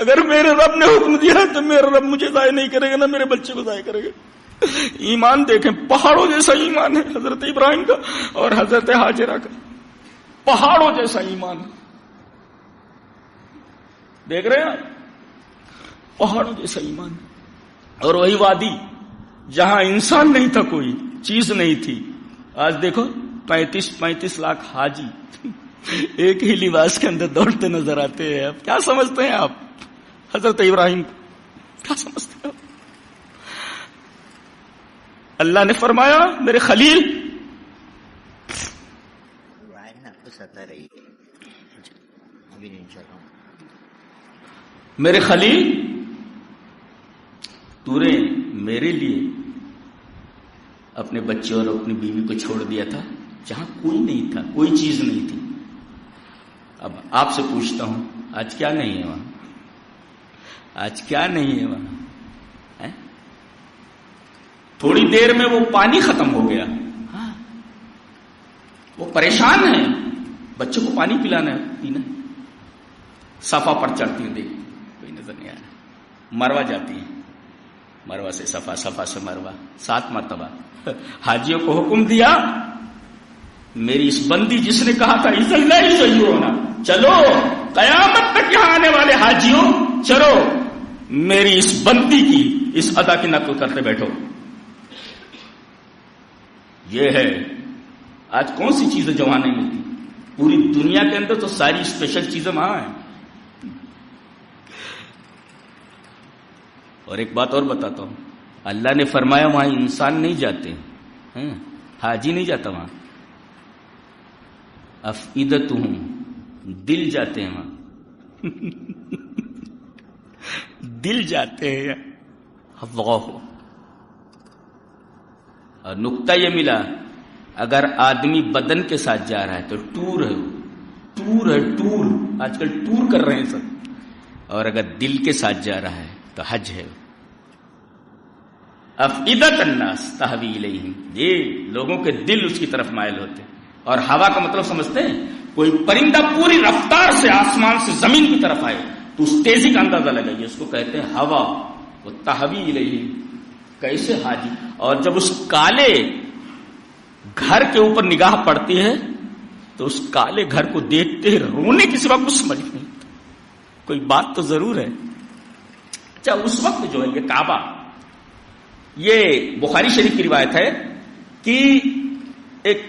اگر میرے رب نے حکم دیا تو میرا رب مجھے ضائع نہیں کرے گا, نہ میرے بچے کو ضائع کرے گا. ایمان دیکھیں, پہاڑوں جیسا ایمان ہے حضرت ابراہیم کا اور حضرت ہاجرہ کا, پہاڑوں جیسا ایمان. دیکھ رہے ہیں, پہاڑوں جیسا ایمان. اور وہی وادی جہاں انسان نہیں تھا, کوئی چیز نہیں تھی. آج دیکھو 35 لاکھ حاجی ایک ہی لباس کے اندر دوڑتے نظر آتے ہیں. اب کیا سمجھتے ہیں آپ حضرت ابراہیم, کیا سمجھتے ہیں آپ؟ اللہ نے فرمایا میرے خلیل, میرے خلیل, تو نے میرے لیے اپنے بچے اور اپنی بیوی کو چھوڑ دیا تھا جہاں کوئی نہیں تھا, کوئی چیز نہیں تھی. اب آپ سے پوچھتا ہوں, آج کیا نہیں ہے وہاں؟ آج کیا نہیں ہے وہاں؟ تھوڑی دیر میں وہ پانی ختم ہو گیا, وہ پریشان ہیں, بچوں کو پانی پلانا ہے, پینا. صفا پر چڑھتی ہیں, دیکھ کوئی نظر نہیں آ رہا. مروا جاتی ہیں, مروا سے صفا, صفا سے مروا, 7 مرتبہ. حاجیوں کو حکم دیا, میری اس بندی جس نے کہا تھا اذن لا یضیعون, چلو قیامت تک یہاں آنے والے حاجیوں, چلو میری اس بندی کی اس ادا کی نقل کرتے بیٹھو. یہ ہے آج کون سی چیزیں جو وہاں نہیں ملتی. پوری دنیا کے اندر تو ساری اسپیشل چیزیں وہاں ہیں. اور ایک بات اور بتاتا ہوں, اللہ نے فرمایا وہاں انسان نہیں جاتے, حاجی نہیں جاتا وہاں, افئدتہم, دل جاتے ہیں وہاں. دل جاتے ہیں اللہ. اور نقطہ یہ ملا، اگر آدمی بدن کے ساتھ جا رہا ہے تو ٹور ہے، ٹور ہے، ٹور. آج کل ٹور کر رہے ہیں سب. اور اگر دل کے ساتھ جا رہا ہے تو حج ہے. افئدۃ الناس تہوی الیہم، یہ لوگوں کے دل اس کی طرف مائل ہوتے ہیں. اور ہوا کا مطلب سمجھتے ہیں؟ کوئی پرندہ پوری رفتار سے آسمان سے زمین کی طرف آئے تو اس تیزی کا اندازہ لگائیے، اس کو کہتے ہیں ہوا. وہ تہوی الیہم، کیسے حاجی. اور جب اس کالے گھر کے اوپر نگاہ پڑتی ہے تو اس کالے گھر کو دیکھتے رونے کے سوا کچھ سمجھ نہیں. کوئی بات تو ضرور ہے. اچھا، اس وقت جو ہے یہ کعبہ، یہ بخاری شریف کی روایت ہے کہ ایک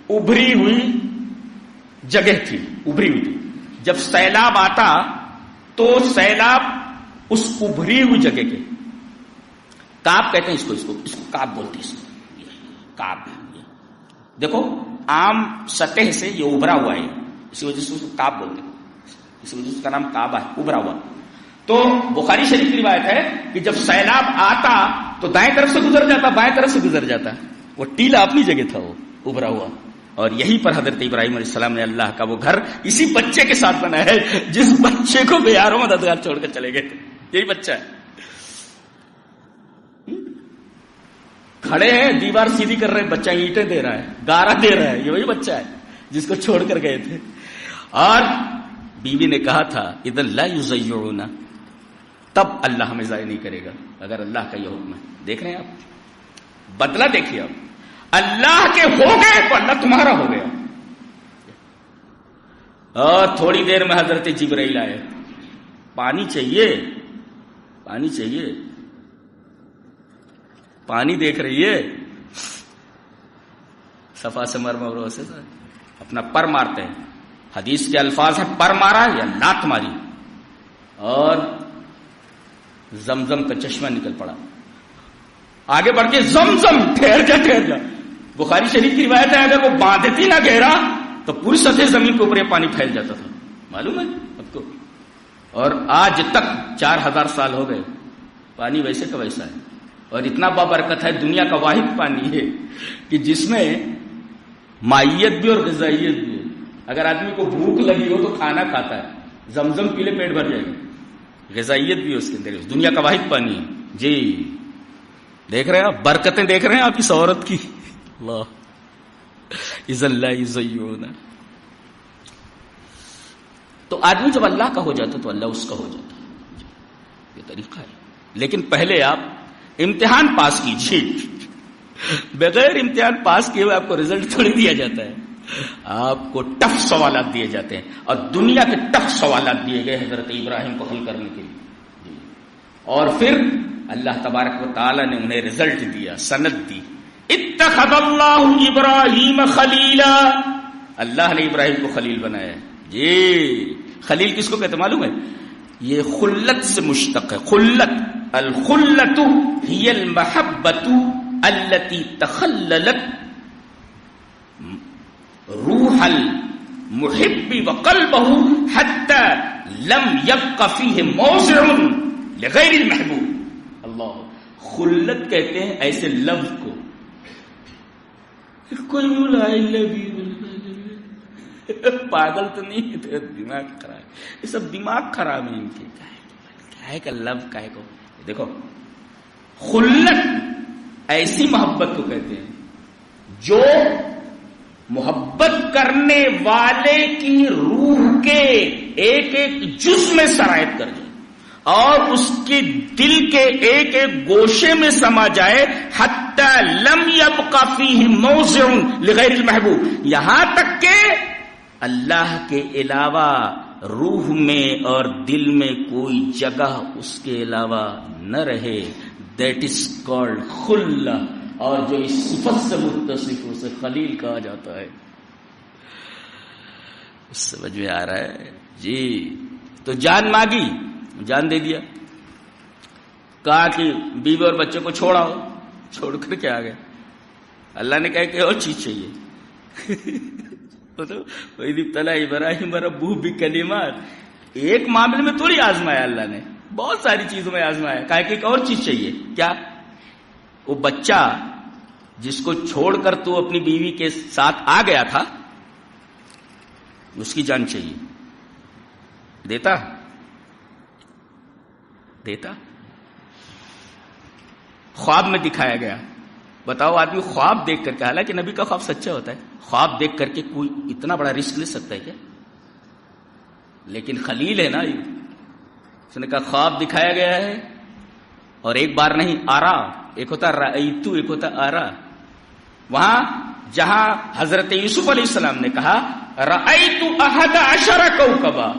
ابھری ہوئی جگہ تھی، ابھری ہوئی تھی. جب سیلاب آتا تو سیلاب اس ابھری ہوئی جگہ کے، کعب کہتے ہیں اس کو کعب بولتے ہیں. کعب دیکھو عام سطح سے یہ ابھرا ہوا ہے، اسی وجہ سے اس کو کعب بولتے ہیں، اسی وجہ سے اس کا نام کعبہ ہے، ابھرا ہوا. تو بخاری شریف کی روایت ہے کہ جب سیلاب آتا تو دائیں طرف سے گزر جاتا، بائیں طرف سے گزر جاتا. وہ ٹیلا اپنی جگہ تھا، وہ ابھرا ہوا. اور یہیں پر حضرت ابراہیم علیہ السلام نے اللہ کا وہ گھر اسی بچے کے ساتھ بنایا ہے جس بچے کو بیاروں مددگار چھوڑ کر چلے گئے تھے. یہی بچہ ہے. کھڑے ہیں، دیوار سیدھی کر رہے ہیں، بچہ اینٹیں دے رہا ہے، گارا دے رہا ہے. یہ وہی بچہ ہے جس کو چھوڑ کر گئے تھے. اور بیوی نے کہا تھا اذن لا یضیعونا، تب اللہ ہمیں ضائع نہیں کرے گا اگر اللہ کا یہ حکم ہے. دیکھ رہے ہیں آپ، بدلہ دیکھیے آپ. اللہ کے ہو گئے تو اللہ تمہارا ہو گیا. اور تھوڑی دیر میں حضرت جبرائیل آئے. پانی چاہیے، پانی چاہیے، پانی دیکھ رہی ہے. صفا سے مرمروں سے اپنا پر مارتے ہیں. حدیث کے الفاظ ہیں پر مارا یا لات ماری. اور زمزم کا چشمہ نکل پڑا. آگے بڑھ کے زمزم، ٹھہر جا ٹھہر جا. بخاری شریف کی روایت ہے اگر وہ باندھتی نہ گہرا تو پوری سطح زمین کے اوپر یہ پانی پھیل جاتا تھا. معلوم ہے آپ کو؟ اور آج تک 4000 سال ہو گئے پانی ویسے کا ویسا ہے. اور اتنا بابرکت ہے، دنیا کا واحد پانی ہے کہ جس میں مائیت بھی اور غذائیت بھی ہے. اگر آدمی کو بھوک لگی ہو تو کھانا کھاتا ہے، زمزم پی لے پیٹ بھر جائے گا. غذائیت بھی اس کے اندر، دنیا کا واحد پانی ہے. جی دیکھ رہے ہیں آپ، برکتیں دیکھ رہے ہیں آپ اس عورت کی. اللہ اذن لا یضیعونا. تو آدمی جب اللہ کا ہو جاتا تو اللہ اس کا ہو جاتا. یہ طریقہ ہے. لیکن پہلے آپ امتحان پاس کیجیے. بغیر امتحان پاس کیے ہوئے آپ کو رزلٹ تھوڑی دیا جاتا ہے. آپ کو ٹف سوالات دیے جاتے ہیں، اور دنیا کے ٹف سوالات دیے گئے حضرت ابراہیم کو حل کرنے کے لیے. اور پھر اللہ تبارک و تعالی نے انہیں رزلٹ دیا، سند دی. اتخذ اللہ ابراہیم خلیلا، اللہ نے ابراہیم کو خلیل بنایا. جی خلیل کس کو کہتے معلوم ہے؟ یہ خلت سے مشتق ہے. خلت، الخلت ہی المحبت التي تخللت روح المحب وقلبه حتى لم يبق فيه موضع لغیر المحبوب. اللہ، خلت کہتے ہیں ایسے لفظ کو. کوئی بولا I love you، پاگل تو نہیں ہے، دماغ خراب. یہ سب دماغ خراب ہے ان کے. کیا کا لفظ کا کو دیکھو، خلت ایسی محبت کو کہتے ہیں جو محبت کرنے والے کی روح کے ایک ایک جزء میں سرایت کر جائے اور اس کے دل کے ایک ایک گوشے میں سما جائے. حتی لم یبق فیہ موضع لغیر المحبوب، یہاں تک کہ اللہ کے علاوہ روح میں اور دل میں کوئی جگہ اس کے علاوہ نہ رہے. That is called khala. اور جو اس صفت سے متصف اسے خلیل کہا جاتا ہے. سمجھ میں آ رہا ہے؟ جی. تو جان مانگی، جان دے دیا. کہا کہ بیوی اور بچے کو چھوڑاؤ، چھوڑ کر کے آ گئے. اللہ نے کہا کہ اور چیز چاہیے. وَإِذِ ابْتَلَىٰ إِبْرَاهِيمَ رَبُّهُ بِكَلِمَاتٍ، ایک معاملے میں تھوڑی آزمایا اللہ نے، بہت ساری چیزوں میں آزمایا. کہا کہ ایک اور چیز چاہیے. کیا؟ وہ بچہ جس کو چھوڑ کر تو اپنی بیوی کے ساتھ آ گیا تھا، اس کی جان چاہیے. دیتا؟ خواب میں دکھایا گیا. بتاؤ آدمی خواب دیکھ کر کے، حالانکہ نبی کا خواب سچا ہوتا ہے، خواب دیکھ کر کے کوئی اتنا بڑا رسک لے سکتا ہے کیا؟ لیکن خلیل ہے نا، اس نے کہا خواب دکھایا گیا ہے، اور ایک بار نہیں، آرا. ایک ہوتا رأیتو، ایک ہوتا آرا. وہاں جہاں حضرت یوسف علیہ السلام نے کہا رأیتو 11 کوكبا،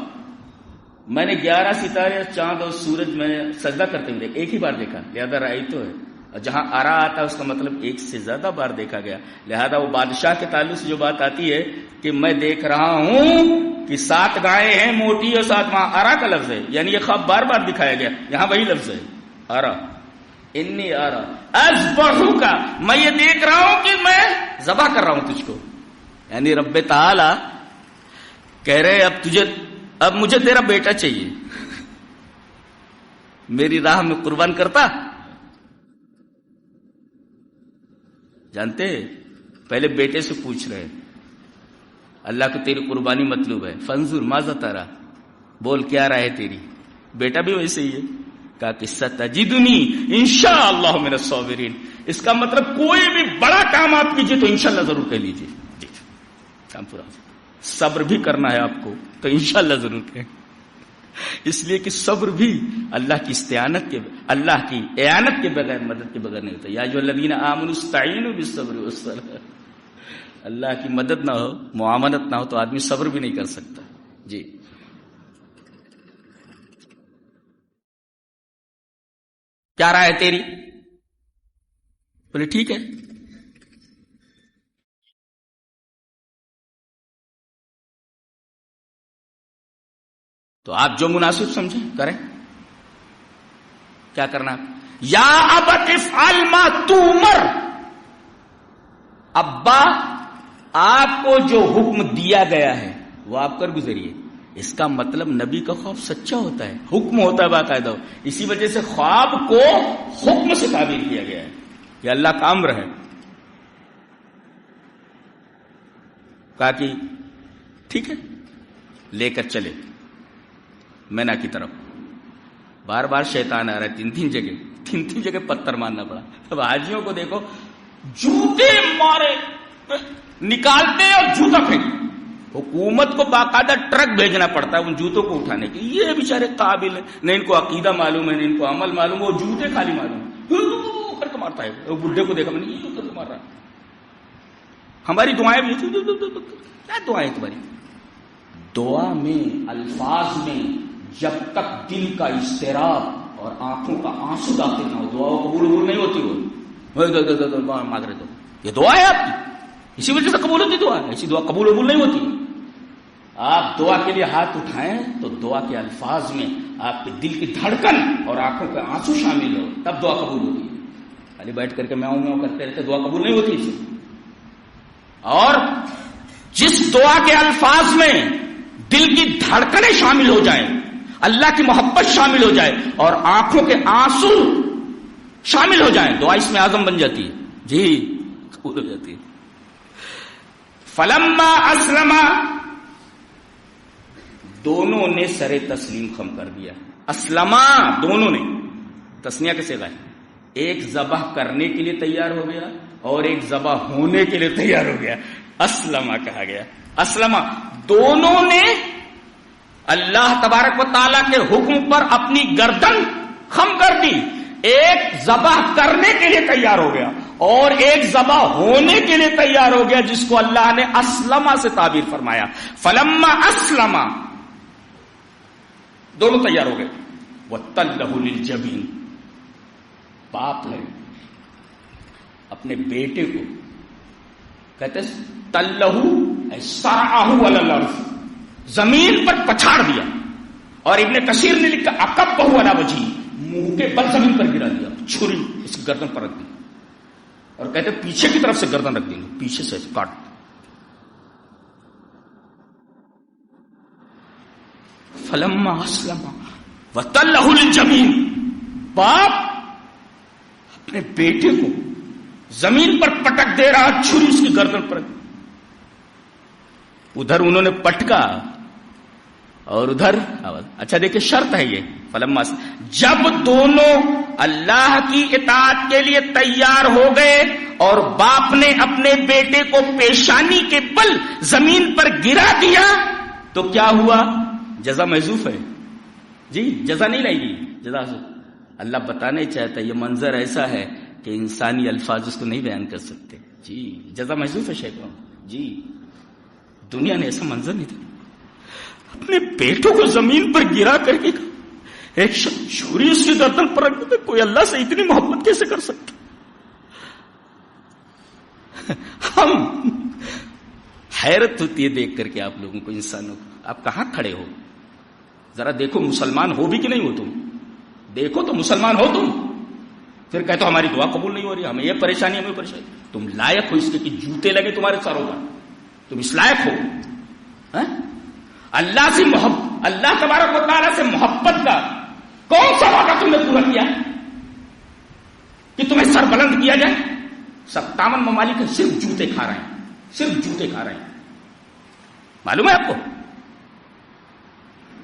میں نے 11 ستارے، چاند اور سورج میں نے سجدہ کرتے ہوئے ایک ہی بار دیکھا، لہذا رأیتو ہے. اور جہاں آرا آتا ہے اس کا مطلب ایک سے زیادہ بار دیکھا گیا. لہذا وہ بادشاہ کے تعلق سے جو بات آتی ہے کہ میں دیکھ رہا ہوں کہ 7 گائیں ہیں موٹی اور 7، وہاں آرا کا لفظ ہے، یعنی یہ خواب بار بار دکھایا گیا. یہاں وہی لفظ ہے آرا. انی آرا اذبحک، میں یہ دیکھ رہا ہوں کہ میں ذبح کر رہا ہوں تجھ کو. یعنی رب تعالی کہہ رہے اب مجھے تیرا بیٹا چاہیے، میری راہ میں قربان کرتا. جانتے پہلے بیٹے سے پوچھ رہے، اللہ کو تیری قربانی مطلوب ہے، فانظر ماذا ترى، بول کیا رائے تیری. بیٹا بھی ویسے ہی ہے، کہا کہ ستجدنی انشاءاللہ من الصابرین. اس کا مطلب کوئی بھی بڑا کام آپ کیجئے تو انشاءاللہ ضرور کہہ لیجئے. جی کام پورا. صبر بھی کرنا ہے آپ کو تو انشاءاللہ ضرور کہیں، اس لیے کہ صبر بھی اللہ کی استعانت کے، اللہ کی اعانت کے بغیر، مدد کے بغیر نہیں ہوتا. یا ایھا الذین آمنوا استعینوا بالصبر والصلاۃ. اللہ کی مدد نہ ہو، معاونت نہ ہو تو آدمی صبر بھی نہیں کر سکتا. جی کیا رائے ہے تیری؟ بولے ٹھیک ہے. تو آپ جو مناسب سمجھیں کریں. کیا کرنا؟ یا ابت افعل ما تؤمر، ابا آپ کو جو حکم دیا گیا ہے وہ آپ کر گزریے. اس کا مطلب نبی کا خواب سچا ہوتا ہے، حکم ہوتا ہے باقاعدہ. اسی وجہ سے خواب کو حکم سے تعبیر کیا گیا ہے کہ اللہ کا امر ہے. کہا کہ ٹھیک ہے، لے کر چلے مینا کی طرف. بار بار شیطان آ رہا ہے، تین جگہ پتھر مارنا پڑا. اب حاجیوں کو دیکھو، جوتے مارے نکالتے اور جوتا پھینک. حکومت کو باقاعدہ ٹرک بھیجنا پڑتا ہے ان جوتوں کو اٹھانے کے. یہ بیچارے قابل ہیں، نہ ان کو عقیدہ معلوم ہے، نہ ان کو عمل معلوم، وہ جوتے خالی معلوم کر کے مارتا ہے. وہ بڈھے کو دیکھا میں نے، یہ کر کے مار رہا. ہماری دعائیں بھی کیا دعائیں تمہاری؟ دعا میں، الفاظ میں جب تک دل کا اضطراب اور آنکھوں کا آنسو داخل نہ ہو، دعا قبول نہیں ہوتی. وہ مانگ رہے تو یہ دعا ہے آپ کی، اسی وجہ سے قبول ہوتی دعا. ایسی دعا قبول نہیں ہوتی. آپ دعا کے لیے ہاتھ اٹھائیں تو دعا کے الفاظ میں آپ کے دل کی دھڑکن اور آنکھوں کے آنسو شامل ہو، تب دعا قبول ہوتی ہے. خالی بیٹھ کر کے میاؤں کرتے رہتے دعا قبول نہیں ہوتی. اور جس دعا کے الفاظ میں دل کی دھڑکنیں شامل ہو جائیں، اللہ کی محبت شامل ہو جائے اور آنکھوں کے آنسو شامل ہو جائیں، دعا اس میں اعظم بن جاتی ہے. جی قبول ہو جاتی ہے. فلما اسلما، دونوں نے سر تسلیم خم کر دیا. اسلما دونوں نے، تسنیہ کیسے گئے؟ ایک ذبح کرنے کے لیے تیار ہو گیا اور ایک ذبح ہونے کے لیے تیار ہو گیا. اسلما کہا گیا. اسلما دونوں نے اللہ تبارک و تعالیٰ کے حکم پر اپنی گردن خم کر دی. ایک ذبح کرنے کے لیے تیار ہو گیا اور ایک ذبح ہونے کے لیے تیار ہو گیا، جس کو اللہ نے اسلمہ سے تعبیر فرمایا. فلما اسلمہ، دونوں تیار ہو گئے. وَتَلَّهُ لِلْجَبِينِ، باپ نے اپنے بیٹے کو کہتے تلہ سرعہ علی الارض، زمین پر پچھاڑ دیا. اور ابن کثیر نے لکھا اکبہ علی وجہہ، منہ کے بل زمین پر گرا دیا، چھری اس کی گردن پر رکھ دی. اور کہتے پیچھے کی طرف سے گردن رکھ دیں گے، پیچھے سے کاٹ. فلما اسلم، وَتَلَّهُ الْجَبِينَ، باپ اپنے بیٹے کو زمین پر پٹک دے رہا، چھری اس کی گردن پر، ادھر انہوں نے پٹکا اور ادھر آواز. اچھا دیکھیں شرط ہے یہ، فلما، جب دونوں اللہ کی اطاعت کے لیے تیار ہو گئے اور باپ نے اپنے بیٹے کو پیشانی کے بل زمین پر گرا دیا تو کیا ہوا؟ جزا محذوف ہے جی، جزا نہیں لائے گی، جزا. اللہ بتانا ہی چاہتا ہے یہ منظر ایسا ہے کہ انسانی الفاظ اس کو نہیں بیان کر سکتے جی. جزا محذوف ہے شیخ جی، دنیا نے ایسا منظر نہیں دیکھا. اپنے بیٹوں کو زمین پر گرا کر کے ایک چھری اس کی گردن پر رکھ دے، کوئی اللہ سے اتنی محبت کیسے کر سکتا؟ ہم حیرت ہوتی ہے دیکھ کر کے آپ لوگوں کو، انسانوں کو. آپ کہاں کھڑے ہو؟ ذرا دیکھو مسلمان ہو بھی کہ نہیں ہو تم؟ دیکھو تو مسلمان ہو تم، پھر کہتے ہو ہماری دعا قبول نہیں ہو رہی، ہمیں یہ پریشانی، ہمیں پریشانی. تم لائق ہو اس کے کہ جوتے لگے تمہارے سروں پر، تم اس لائق ہو. اللہ سے محبت، اللہ تبارک و تعالیٰ سے محبت کا کون سا وعدہ تم نے پورا کیا کہ تمہیں سر بلند کیا جائے؟ 57 ممالک صرف جوتے کھا رہے ہیں، صرف جوتے کھا رہے ہیں، معلوم ہے آپ کو؟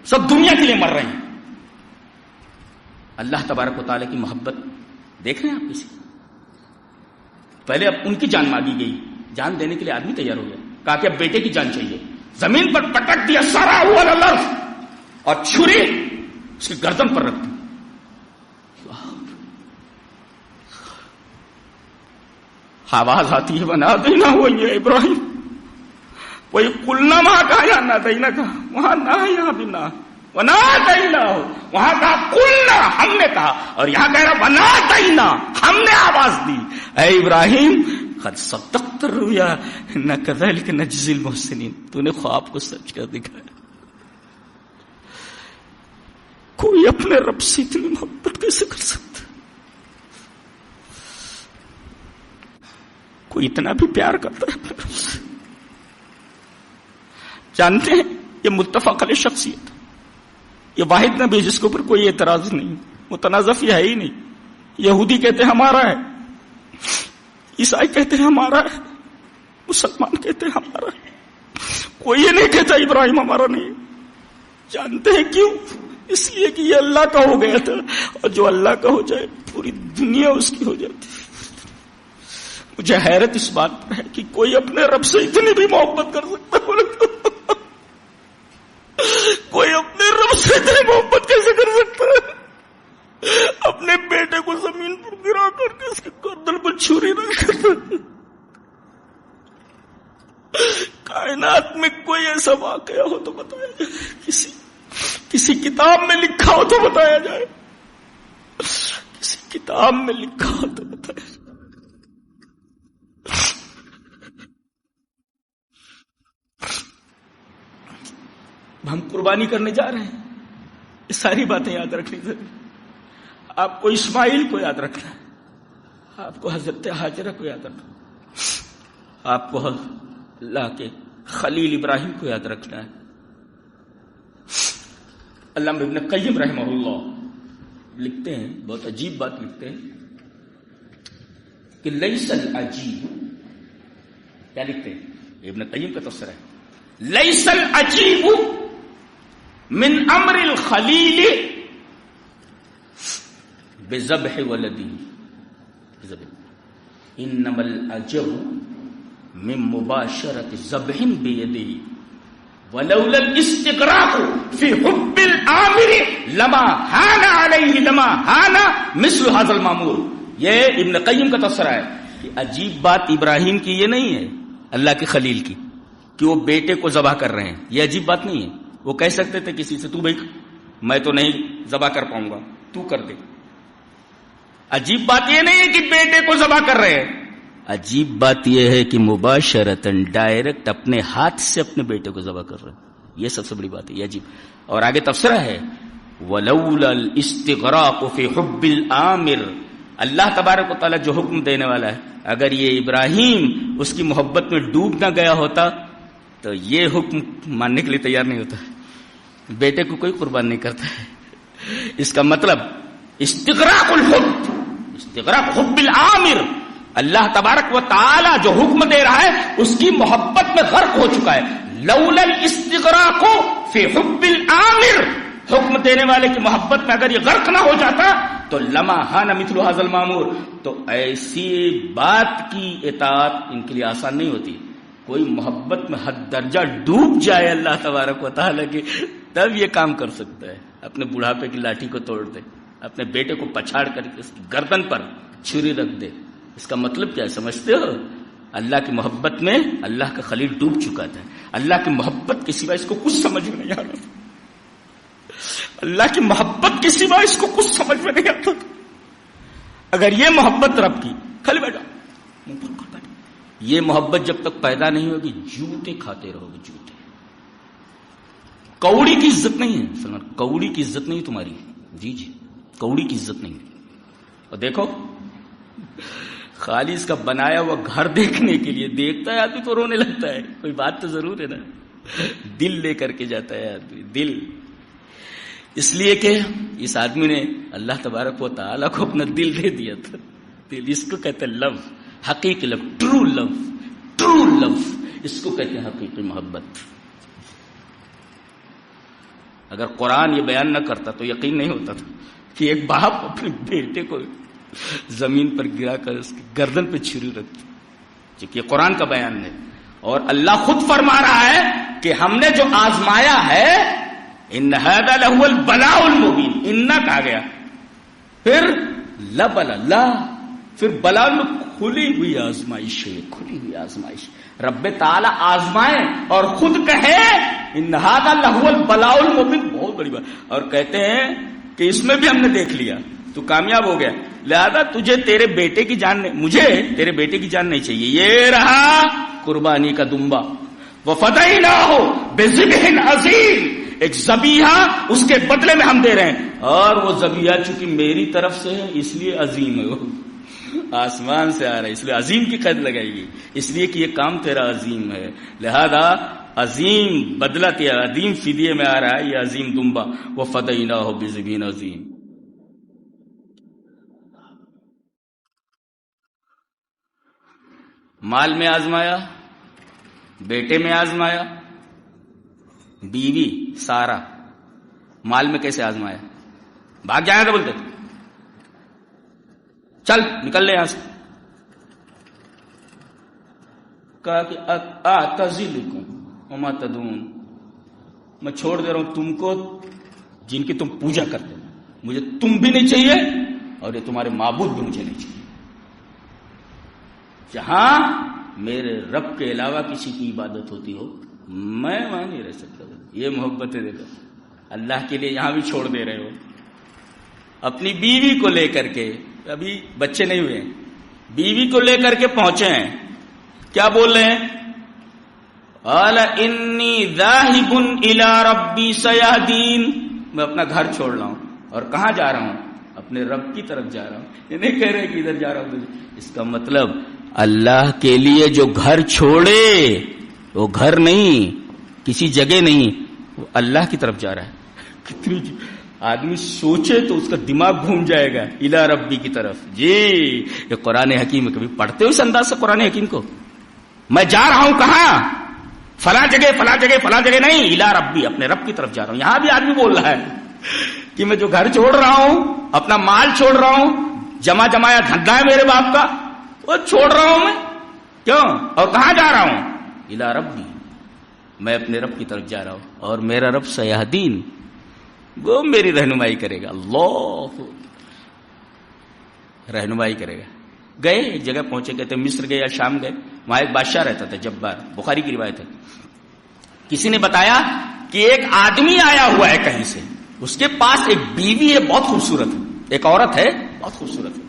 سب دنیا کے لیے مر رہے ہیں. اللہ تبارک و تعالیٰ کی محبت دیکھ رہے ہیں آپ کسی؟ پہلے اب ان کی جان مانگی گئی، جان دینے کے لیے آدمی تیار ہو گیا، کہا کہ اب بیٹے کی جان چاہیے. زمین پر پٹک دیا، سارا ہوا لفظ، اور چھری اس کی گردن پر رکھ دی. آواز آتی ہے بنا دینا ہو یہ ابراہیم، وہی کلنا وہاں کہا یا نہ دینا کہا، وہاں نہ یہاں بھی نہ، ونا دینا ہو وہاں کہا کلنا ہم نے کہا، اور یہاں کہہ رہا ونا دینا ہم نے آواز دی. اے ابراہیم قد صدقت الرؤیا انا كذلك نجزي المحسنين، تو نے خواب کو سچ کر دکھایا. کوئی اپنے رب سے اتنی محبت کیسے کر سکتا؟ کوئی اتنا بھی پیار کرتا ہے اپنے رب سے؟ جانتے ہیں یہ متفق علیہ شخصیت، یہ واحد نبی جس کے اوپر کوئی اعتراض نہیں، متنازع یہ ہے ہی نہیں. یہودی کہتے ہیں ہمارا ہے، عیسائی کہتے ہیں ہمارا ہے، مسلمان کہتے ہیں ہمارا ہے، کوئی یہ نہیں کہتا ابراہیم ہمارا نہیں. جانتے ہیں کیوں؟ اس لیے کہ یہ اللہ کا ہو گیا تھا، اور جو اللہ کا ہو جائے پوری دنیا اس کی ہو جاتی. مجھے حیرت اس بات پر ہے کہ کوئی اپنے رب سے اتنی بھی محبت کر سکتا ہے. کوئی اپنے رب سے اتنی محبت کیسے کر سکتا ہے؟ اپنے بیٹے کو زمین پر گرا کر کے اس کے گردن پر چھری رکھ کر. کائنات میں کوئی ایسا واقعہ ہو تو بتایا جائے، کسی کتاب میں لکھا ہو تو بتایا جائے، کسی کتاب میں لکھا ہو تو بتایا جائے. ہم قربانی کرنے جا رہے ہیں، یہ ساری باتیں یاد رکھنی ضروری. آپ کو اسماعیل کو یاد رکھنا ہے، آپ کو حضرت ہاجرہ کو یاد رکھنا ہے، آپ کو اللہ کے خلیل ابراہیم کو یاد رکھنا ہے. علامہ ابن قیم رحمہ اللہ لکھتے ہیں، بہت عجیب بات لکھتے ہیں کہ لیس العجیب، کیا لکھتے ہیں؟ ابن قیم کا تفسیر ہے، لیس العجیب من امر الخلیل بذبح ولدی، انما العجب من مباشرة ذبح بیدہ ولولا الاستغراق فی حب العامر لما ہان علیہ لما ہان مثل هذا المامور. یہ ابن قیم کا تفسیر ہے کہ عجیب بات ابراہیم کی یہ نہیں ہے، اللہ کے خلیل کی، کہ وہ بیٹے کو ذبح کر رہے ہیں. یہ عجیب بات نہیں ہے. وہ کہہ سکتے تھے کسی سے، تو بھائی میں تو نہیں ذبح کر پاؤں گا، تو کر دے. عجیب بات یہ نہیں ہے کہ بیٹے کو ذبح کر رہے ہیں، عجیب بات یہ ہے کہ مباشرتاً ڈائریکٹ اپنے ہاتھ سے اپنے بیٹے کو ذبح کر رہے ہیں. یہ سب سے بڑی بات ہے، یہ عجیب. اور آگے تفسیرہ ہے ولولا الاستغراق فی حب العامر، اللہ تبارک و تعالیٰ جو حکم دینے والا ہے، اگر یہ ابراہیم اس کی محبت میں ڈوب نہ گیا ہوتا تو یہ حکم ماننے کے لیے تیار نہیں ہوتا. بیٹے کو کوئی قربان نہیں کرتا ہے. اس کا مطلب استغراق الحب، استغراق حب العامر، اللہ تبارک و تعالی جو حکم دے رہا ہے اس کی محبت میں غرق ہو چکا ہے. لولا الاستغراق فی حب العامر، حکم دینے والے کی محبت میں اگر یہ غرق نہ ہو جاتا تو لما ہان مثل ھذا المامور، تو ایسی بات کی اطاعت ان کے لیے آسان نہیں ہوتی. کوئی محبت میں حد درجہ ڈوب جائے اللہ تبارک و تعالی کی، تب یہ کام کر سکتا ہے. اپنے بڑھاپے کی لاٹھی کو توڑ دے، اپنے بیٹے کو پچھاڑ کر کے اس کی گردن پر چھری رکھ دے. اس کا مطلب کیا ہے سمجھتے ہو؟ اللہ کی محبت میں اللہ کا خلیل ڈوب چکا تھا. اللہ کی محبت کے سوا اس کو کچھ سمجھ میں نہیں آ رہا تھا. اللہ کی محبت کے سوا اس کو کچھ سمجھ میں نہیں آتا تھا. اگر یہ محبت رب کی، کھلے بیٹھا یہ محبت جب تک پیدا نہیں ہوگی جوتے کھاتے رہو گے. جوتے، کوڑی کی عزت نہیں ہے سلمان، کوڑی کی عزت نہیں تمہاری. جی جی کوڑی کی عزت نہیں. اور دیکھو خالی اس کا بنایا ہوا گھر دیکھنے کے لیے دیکھتا ہے آدمی تو رونے لگتا ہے. کوئی بات تو ضرور ہے نا. دل لے کر کے جاتا ہے آدمی، دل. اس لیے کہ اس آدمی نے اللہ تبارک و تعالیٰ کو اپنا دل دے دیا تھا. دل، اس کو کہتے ہیں لو، حقیقی لو، ٹرو لو. ٹرو لو اس کو کہتے ہیں حقیقی محبت. اگر قرآن یہ بیان نہ کرتا تو یقین نہیں ہوتا تھا کہ ایک باپ اپنے بیٹے کو زمین پر گرا کر اس کی گردن پہ چھری رکھتی. چونکہ یہ قرآن کا بیان ہے اور اللہ خود فرما رہا ہے کہ ہم نے جو آزمایا ہے ان ھذا لہو البلاء المبین. ان کہا گیا، پھر لبلا لا، پھر بلا میں کھلی ہوئی آزمائش ہے. کھلی ہوئی آزمائش رب تعالی آزمائے اور خود کہے ان ھذا لہو البلاء المبین. بہت بڑی بات. اور کہتے ہیں کہ اس میں بھی ہم نے دیکھ لیا تو کامیاب ہو گیا، لہذا تجھے تیرے بیٹے کی جان نہیں، مجھے تیرے بیٹے کی جان نہیں چاہیے. یہ رہا قربانی کا دمبا. وفدیناہ بذبح عظیم، ایک ذبیحہ اس کے بدلے میں ہم دے رہے ہیں. اور وہ ذبیحہ چونکہ میری طرف سے ہے اس لیے عظیم ہے. وہ آسمان سے آ رہا ہے اس لیے عظیم کی قید لگائے گی، اس لیے کہ یہ کام تیرا عظیم ہے. لہذا عظیم بدلہ تیرا، عظیم فدیے میں آ رہا ہے یہ عظیم دمبا. وفدیناہ بذبح عظیم. مال میں آزمایا، بیٹے میں آزمایا، بیوی سارا. مال میں کیسے آزمایا؟ بھاگ جائیں تو بولتے چل نکل لے یہاں سے. کہا کہ اعتزلکم وما تدعون، میں چھوڑ دے رہا ہوں تم کو جن کی تم پوجا کرتے ہو. مجھے تم بھی نہیں چاہیے اور یہ تمہارے معبود بھی مجھے نہیں چاہیے. جہاں میرے رب کے علاوہ کسی کی عبادت ہوتی ہو میں وہاں نہیں رہ سکتا. یہ محبت ہے. دیکھو اللہ کے لیے یہاں بھی چھوڑ دے رہے ہو. اپنی بیوی کو لے کر کے، ابھی بچے نہیں ہوئے ہیں، بیوی کو لے کر کے پہنچے ہیں، کیا بول رہے ہیں؟ قال انی ذاہب الی ربی سیہدین. میں اپنا گھر چھوڑ رہا ہوں اور کہاں جا رہا ہوں؟ اپنے رب کی طرف جا رہا ہوں. یہ نہیں کہہ رہے کہ ادھر جا رہا ہوں. اس کا مطلب اللہ کے لیے جو گھر چھوڑے وہ گھر نہیں، کسی جگہ نہیں، وہ اللہ کی طرف جا رہا ہے. کتنی آدمی سوچے تو اس کا دماغ گھوم جائے گا. الی ربی کی طرف. جی یہ قرآن حکیم ہے. کبھی پڑھتے ہو اس انداز سے قرآن حکیم کو؟ میں جا رہا ہوں کہاں؟ فلاں جگہ فلاں جگہ فلاں جگہ نہیں، الی ربی، اپنے رب کی طرف جا رہا ہوں. یہاں بھی آدمی بول رہا ہے کہ میں جو گھر چھوڑ رہا ہوں، اپنا مال چھوڑ رہا ہوں، جمع جمایا دھندا ہے میرے باپ کا، وہ چھوڑ رہا ہوں میں. کیوں؟ اور کہاں جا رہا ہوں؟ الی ربی، میں اپنے رب کی طرف جا رہا ہوں اور میرا رب سیہدین، وہ میری رہنمائی کرے گا. اللہ رہنمائی کرے گا. گئے ایک جگہ پہنچے، کہتے مصر گئے یا شام گئے. وہاں ایک بادشاہ رہتا تھا جبار، بخاری کی روایت ہے. کسی نے بتایا کہ ایک آدمی آیا ہوا ہے کہیں سے، اس کے پاس ایک بیوی ہے بہت خوبصورت، ایک عورت ہے بہت خوبصورت ہے.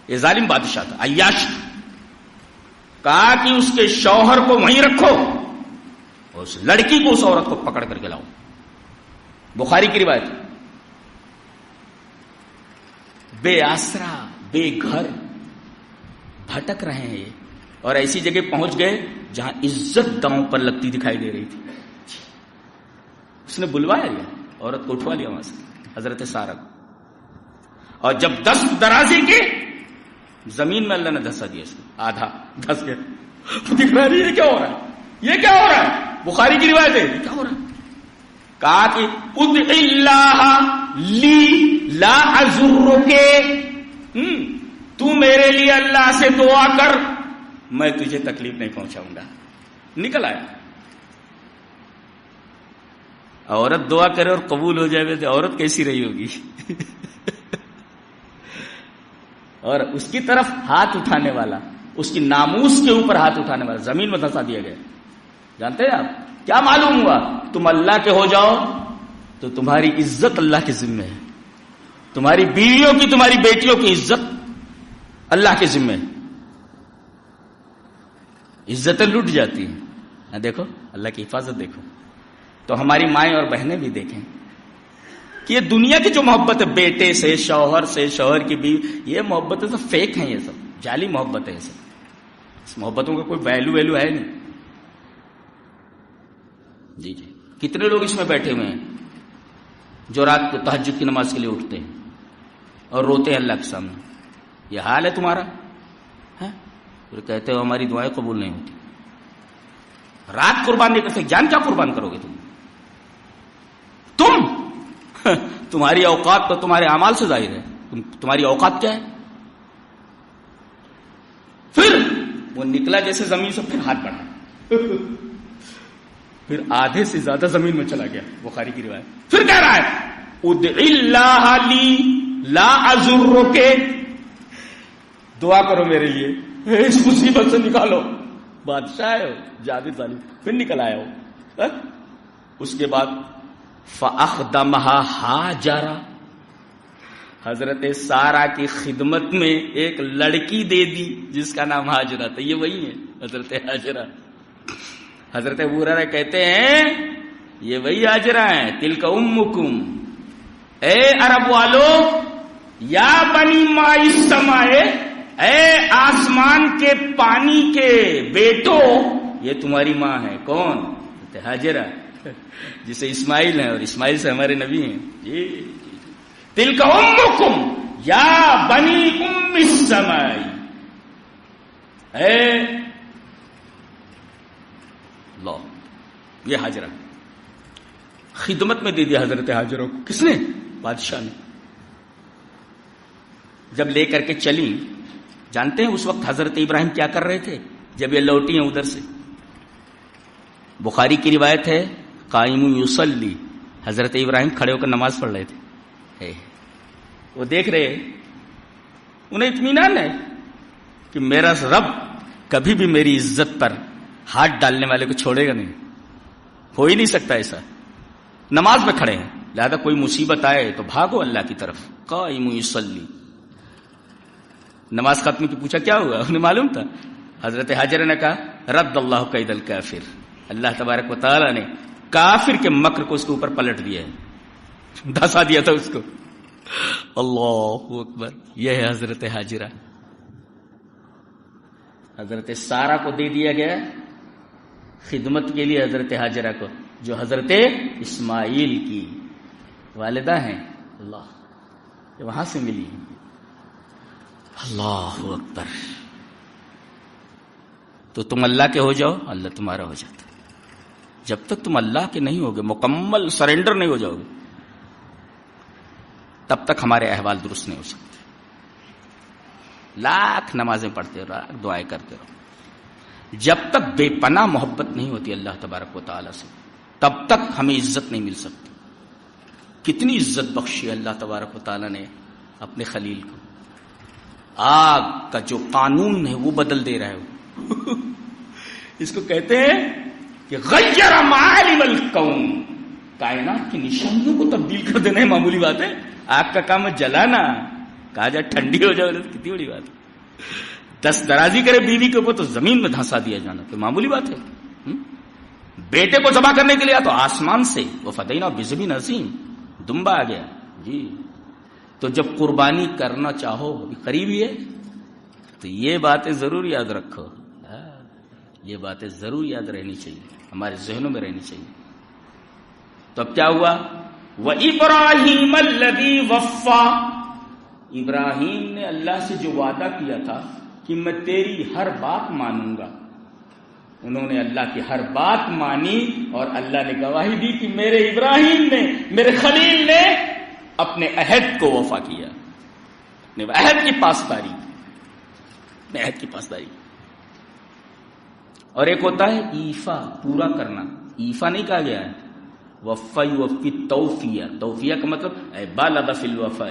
یہ ظالم بادشاہ تھا، عیاش. کہا کہ اس کے شوہر کو وہیں رکھو اور اس لڑکی کو، اس عورت کو پکڑ کر کے لاؤ. بخاری کی روایت. بے آسرا، بے گھر بھٹک رہے ہیں یہ، اور ایسی جگہ پہنچ گئے جہاں عزت داؤں پر لگتی دکھائی دے رہی تھی. اس نے بلوایا، عورت کو اٹھوا لیا وہاں سے. حضرت سارہ کو. اور جب 10 درازی کی زمین میں اللہ نے دھسا دیا اس کو, آدھا دھس گیا. دکھ رہا ہے یہ کیا ہو رہا ہے, یہ کیا ہو رہا ہے؟ بخاری کی روایت ہے, یہ کیا ہو رہا ہے؟ کہا کہ ادع اللہ لی لا اضرک, تو میرے لیے اللہ سے دعا کر, میں تجھے تکلیف نہیں پہنچاؤں گا. نکل آیا. عورت دعا کرے اور قبول ہو جائے تو عورت کیسی رہی ہوگی؟ اور اس کی طرف ہاتھ اٹھانے والا, اس کی ناموس کے اوپر ہاتھ اٹھانے والا زمین میں دھسا دیا گیا. جانتے ہیں آپ کیا معلوم ہوا؟ تم اللہ کے ہو جاؤ تو تمہاری عزت اللہ کے ذمہ ہے, تمہاری بیویوں کی, تمہاری بیٹیوں کی عزت اللہ کے ذمہ ہے. عزتیں لٹ جاتی ہیں. دیکھو اللہ کی حفاظت دیکھو. تو ہماری مائیں اور بہنیں بھی دیکھیں کہ یہ دنیا کی جو محبت ہے, بیٹے سے, شوہر کی بیوی, یہ محبتیں سب فیک ہیں, یہ سب جعلی محبت ہے. یہ سب, اس محبتوں کا کوئی ویلو ہے نہیں. جی جی, کتنے لوگ اس میں بیٹھے ہوئے ہیں جو رات کو تہجد کی نماز کے لیے اٹھتے ہیں اور روتے ہیں اللہ کے سامنے. یہ حال ہے تمہارا, پھر کہتے ہو ہماری دعائیں قبول نہیں ہوتی. رات قربان نہیں کرتے, جان کیا قربان کرو گے تم تمہاری اوقات تو تمہارے اعمال سے ظاہر ہے. تمہاری اوقات کیا ہے؟ پھر وہ نکلا جیسے زمین سے, پھر ہاتھ بڑھا, پھر آدھے سے زیادہ زمین میں چلا گیا. بخاری کی روایت. پھر کہہ رہا ہے ادع اللہ لی لا اضرک, دعا کرو میرے لیے, اس مصیبت سے نکالو. بادشاہ ہے جابر ظالم. پھر نکل آیا ہو. اس کے بعد فاخدمها ہاجرہ, حضرت سارہ کی خدمت میں ایک لڑکی دے دی جس کا نام ہاجرہ تھا. یہ وہی ہے حضرت ہاجرہ. حضرت ابو ہریرہ کہتے ہیں یہ وہی ہاجرہ ہیں. تلک امکم, اے عرب والو, یا بنی ماء السماء, اے آسمان کے پانی کے بیٹو, یہ تمہاری ماں ہے. کون؟ ہاجرہ, جسے اسماعیل ہیں, اور اسماعیل سے ہمارے نبی ہیں. جی, تلک امکم یا بنی ام السماء, اے اللہ. یہ ہاجرہ خدمت میں دے دیا حضرت ہاجرہ کو. کس نے؟ بادشاہ نے. جب لے کر کے چلی, جانتے ہیں اس وقت حضرت ابراہیم کیا کر رہے تھے جب یہ لوٹی ہیں ادھر سے؟ بخاری کی روایت ہے قائم یصلی, حضرت ابراہیم کھڑے ہو کر نماز پڑھ رہے تھے. وہ دیکھ رہے, انہیں اطمینان ہے کہ میرا رب کبھی بھی میری عزت پر ہاتھ ڈالنے والے کو چھوڑے گا نہیں, ہو ہی نہیں سکتا ایسا. نماز میں کھڑے ہیں, لہذا کوئی مصیبت آئے تو بھاگو اللہ کی طرف. قائم یصلی. نماز ختم کی, پوچھا کیا ہوا, انہیں معلوم تھا. حضرت ہاجرہ نے کہا رد اللہ قید الکافر, اللہ تبارک و تعالی نے کافر کے مکر کو اس کے اوپر پلٹ دیا ہے, دھسا دیا تھا اس کو. اللہ اکبر. یہ ہے حضرت ہاجرہ. حضرت سارہ کو دے دیا گیا خدمت کے لیے, حضرت ہاجرہ کو, جو حضرت اسماعیل کی والدہ ہیں. اللہ, یہ وہاں سے ملی. اللہ اکبر. تو تم اللہ کے ہو جاؤ, اللہ تمہارا ہو جاتا. جب تک تم اللہ کے نہیں ہوگے, مکمل سرنڈر نہیں ہو جاؤ گے, تب تک ہمارے احوال درست نہیں ہو سکتے. لاکھ نمازیں پڑھتے رہو, دعائیں کرتے رہو, جب تک بے پناہ محبت نہیں ہوتی اللہ تبارک و تعالی سے, تب تک ہمیں عزت نہیں مل سکتی. کتنی عزت بخشی اللہ تبارک و تعالی نے اپنے خلیل کو. آگ کا جو قانون ہے وہ بدل دے رہا ہے. اس کو کہتے ہیں کہ غیر معالم الکون, کائنات کی نشانیوں کو تبدیل کر دینا ہے معمولی بات ہے. آگ کا کام ہے جلانا, کہا جائے ٹھنڈی ہو جائے کتنی بڑی بات ہے. 10 درازی کرے بیوی کے اوپر تو زمین میں دھنسا دیا جانا تو معمولی بات ہے. بیٹے کو ذبح کرنے کے لیے تو آسمان سے وہ فدینا بذبح عظیم, دمبا آ گیا. جی, تو جب قربانی کرنا چاہو قریب ہی ہے, تو یہ باتیں ضرور یاد رکھو. یہ باتیں ضرور یاد رہنی چاہیے, ہمارے ذہنوں میں رہنی چاہیے. تو اب کیا ہوا؟ وَإِبْرَاهِيمَ الَّذِي وَفَّى، ابراہیم نے اللہ سے جو وعدہ کیا تھا کہ میں تیری ہر بات مانوں گا، انہوں نے اللہ کی ہر بات مانی، اور اللہ نے گواہی دی کہ میرے ابراہیم نے، میرے خلیل نے اپنے عہد کو وفا کیا، اپنے عہد کی پاسداری، اپنے عہد کی پاسداری۔ اور ایک ہوتا ہے ایفا، پورا کرنا، ایفا نہیں کہا گیا ہے، وفا یوفی توفیہ، توفیہ کا مطلب بالغ فی الوفاء،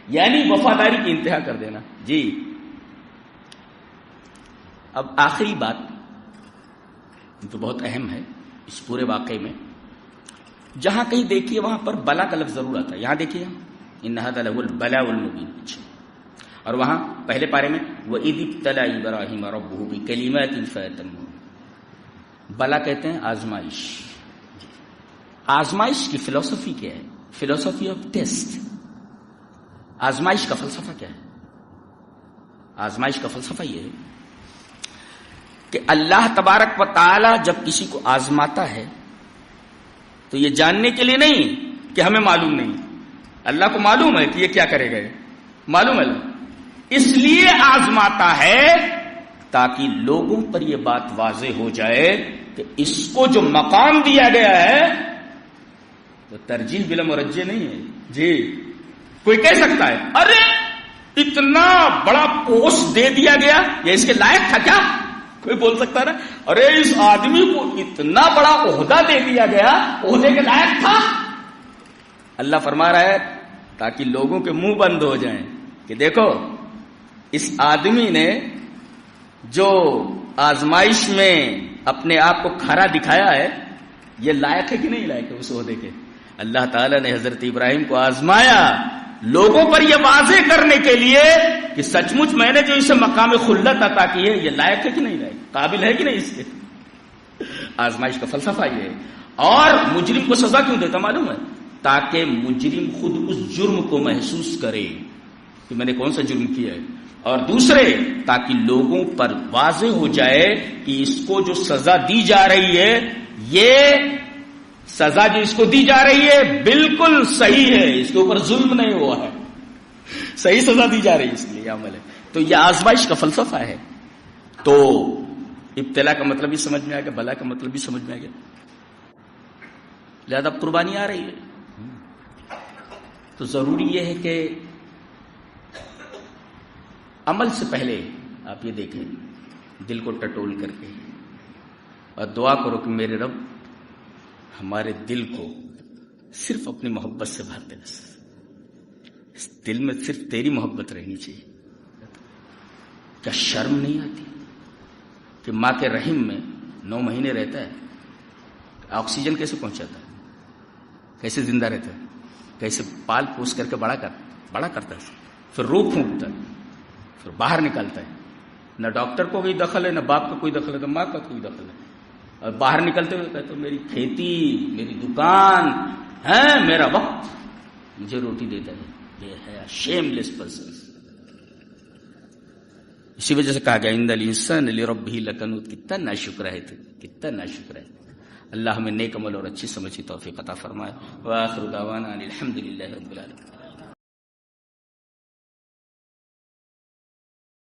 یعنی وفاداری کی انتہا کر دینا۔ جی اب آخری بات جو بہت اہم ہے اس پورے واقعے میں، جہاں کہیں دیکھیے وہاں پر بلا کا لفظ ضرور آتا ہے، یہاں دیکھیے ان ھذا لہو البلاء المبین، اور وہاں پہلے پارے میں وَإِذِ ابْتَلَىٰ إِبْرَاهِيمَ رَبُّهُ بِكَلِمَاتٍ فَأَتَمَّهُنَّ، بلا کہتے ہیں آزمائش۔ آزمائش کی فلسفی کیا ہے؟ فلسفی آف ٹیسٹ۔ آزمائش کا فلسفہ کیا ہے؟ آزمائش کا فلسفہ یہ ہے کہ اللہ تبارک و تعالی جب کسی کو آزماتا ہے تو یہ جاننے کے لیے نہیں کہ ہمیں معلوم نہیں، اللہ کو معلوم ہے کہ یہ کیا کرے گا، معلوم ہے، اس لیے آزماتا ہے تاکہ لوگوں پر یہ بات واضح ہو جائے کہ اس کو جو مقام دیا گیا ہے تو ترجیح بلا مرجح نہیں ہے۔ جی کوئی کہہ سکتا ہے ارے اتنا بڑا پوسٹ دے دیا گیا، یہ اس کے لائق تھا کیا؟ کوئی بول سکتا نا ارے اس آدمی کو اتنا بڑا عہدہ دے دیا گیا، عہدے کے لائق تھا؟ اللہ فرما رہا ہے تاکہ لوگوں کے منہ بند ہو جائیں کہ دیکھو اس آدمی نے جو آزمائش میں اپنے آپ کو کھڑا دکھایا ہے یہ لائق ہے کہ نہیں لائق ہے اس عہدے کے۔ اللہ تعالیٰ نے حضرت ابراہیم کو آزمایا لوگوں پر یہ واضح کرنے کے لیے کہ سچ مچ میں نے جو اسے مقام خلت عطا کی ہے یہ لائق ہے کہ نہیں لائق، قابل ہے کہ نہیں اس کے۔ آزمائش کا فلسفہ یہ ہے۔ اور مجرم کو سزا کیوں دیتا معلوم ہے؟ تاکہ مجرم خود اس جرم کو محسوس کرے کہ میں نے کون سا جرم کیا ہے، اور دوسرے تاکہ لوگوں پر واضح ہو جائے کہ اس کو جو سزا دی جا رہی ہے، یہ سزا جو اس کو دی جا رہی ہے بالکل صحیح ہے، اس کے اوپر ظلم نہیں ہوا ہے، صحیح سزا دی جا رہی ہے، اس لیے یہ عمل ہے۔ تو یہ آزمائش کا فلسفہ ہے۔ تو ابتلا کا مطلب بھی سمجھ میں آ گیا، بلا کا مطلب بھی سمجھ میں آ گیا، لہذا قربانی آ رہی ہے۔ تو ضروری یہ ہے کہ عمل سے پہلے آپ یہ دیکھیں دل کو ٹٹول کر کے اور دعا کرو کہ میرے رب ہمارے دل کو صرف اپنی محبت سے بھر دے، اس دل میں صرف تیری محبت رہنی چاہیے۔ کیا شرم نہیں آتی کہ ماں کے رحم میں 9 مہینے رہتا ہے، آکسیجن کیسے پہنچاتا ہے، کیسے زندہ رہتا ہے، کیسے پال پوس کر کے بڑا کرتا ہے، پھر روح پھونکتا ہے، پھر باہر نکالتا ہے۔ نہ ڈاکٹر کو کوئی دخل ہے، نہ باپ کا کوئی دخل ہے، نہ ماں کا کوئی دخل ہے۔ اور باہر نکلتے ہوئے کہتے میری کھیتی، میری دکان ہے، میرا وقت مجھے روٹی دیتا ہے۔ یہ ہے شیم لیس پرسن۔ اسی وجہ سے کہا گیا ان الانسان لربہ لکنود، کتنا ناشکر ہے، کتنا ناشکر ہے۔ اللہ ہمیں نیک عمل اور اچھی سمجھ کی توفیق عطا فرمائے۔ وآخر دعوانا ان الحمد للہ رب العالمین۔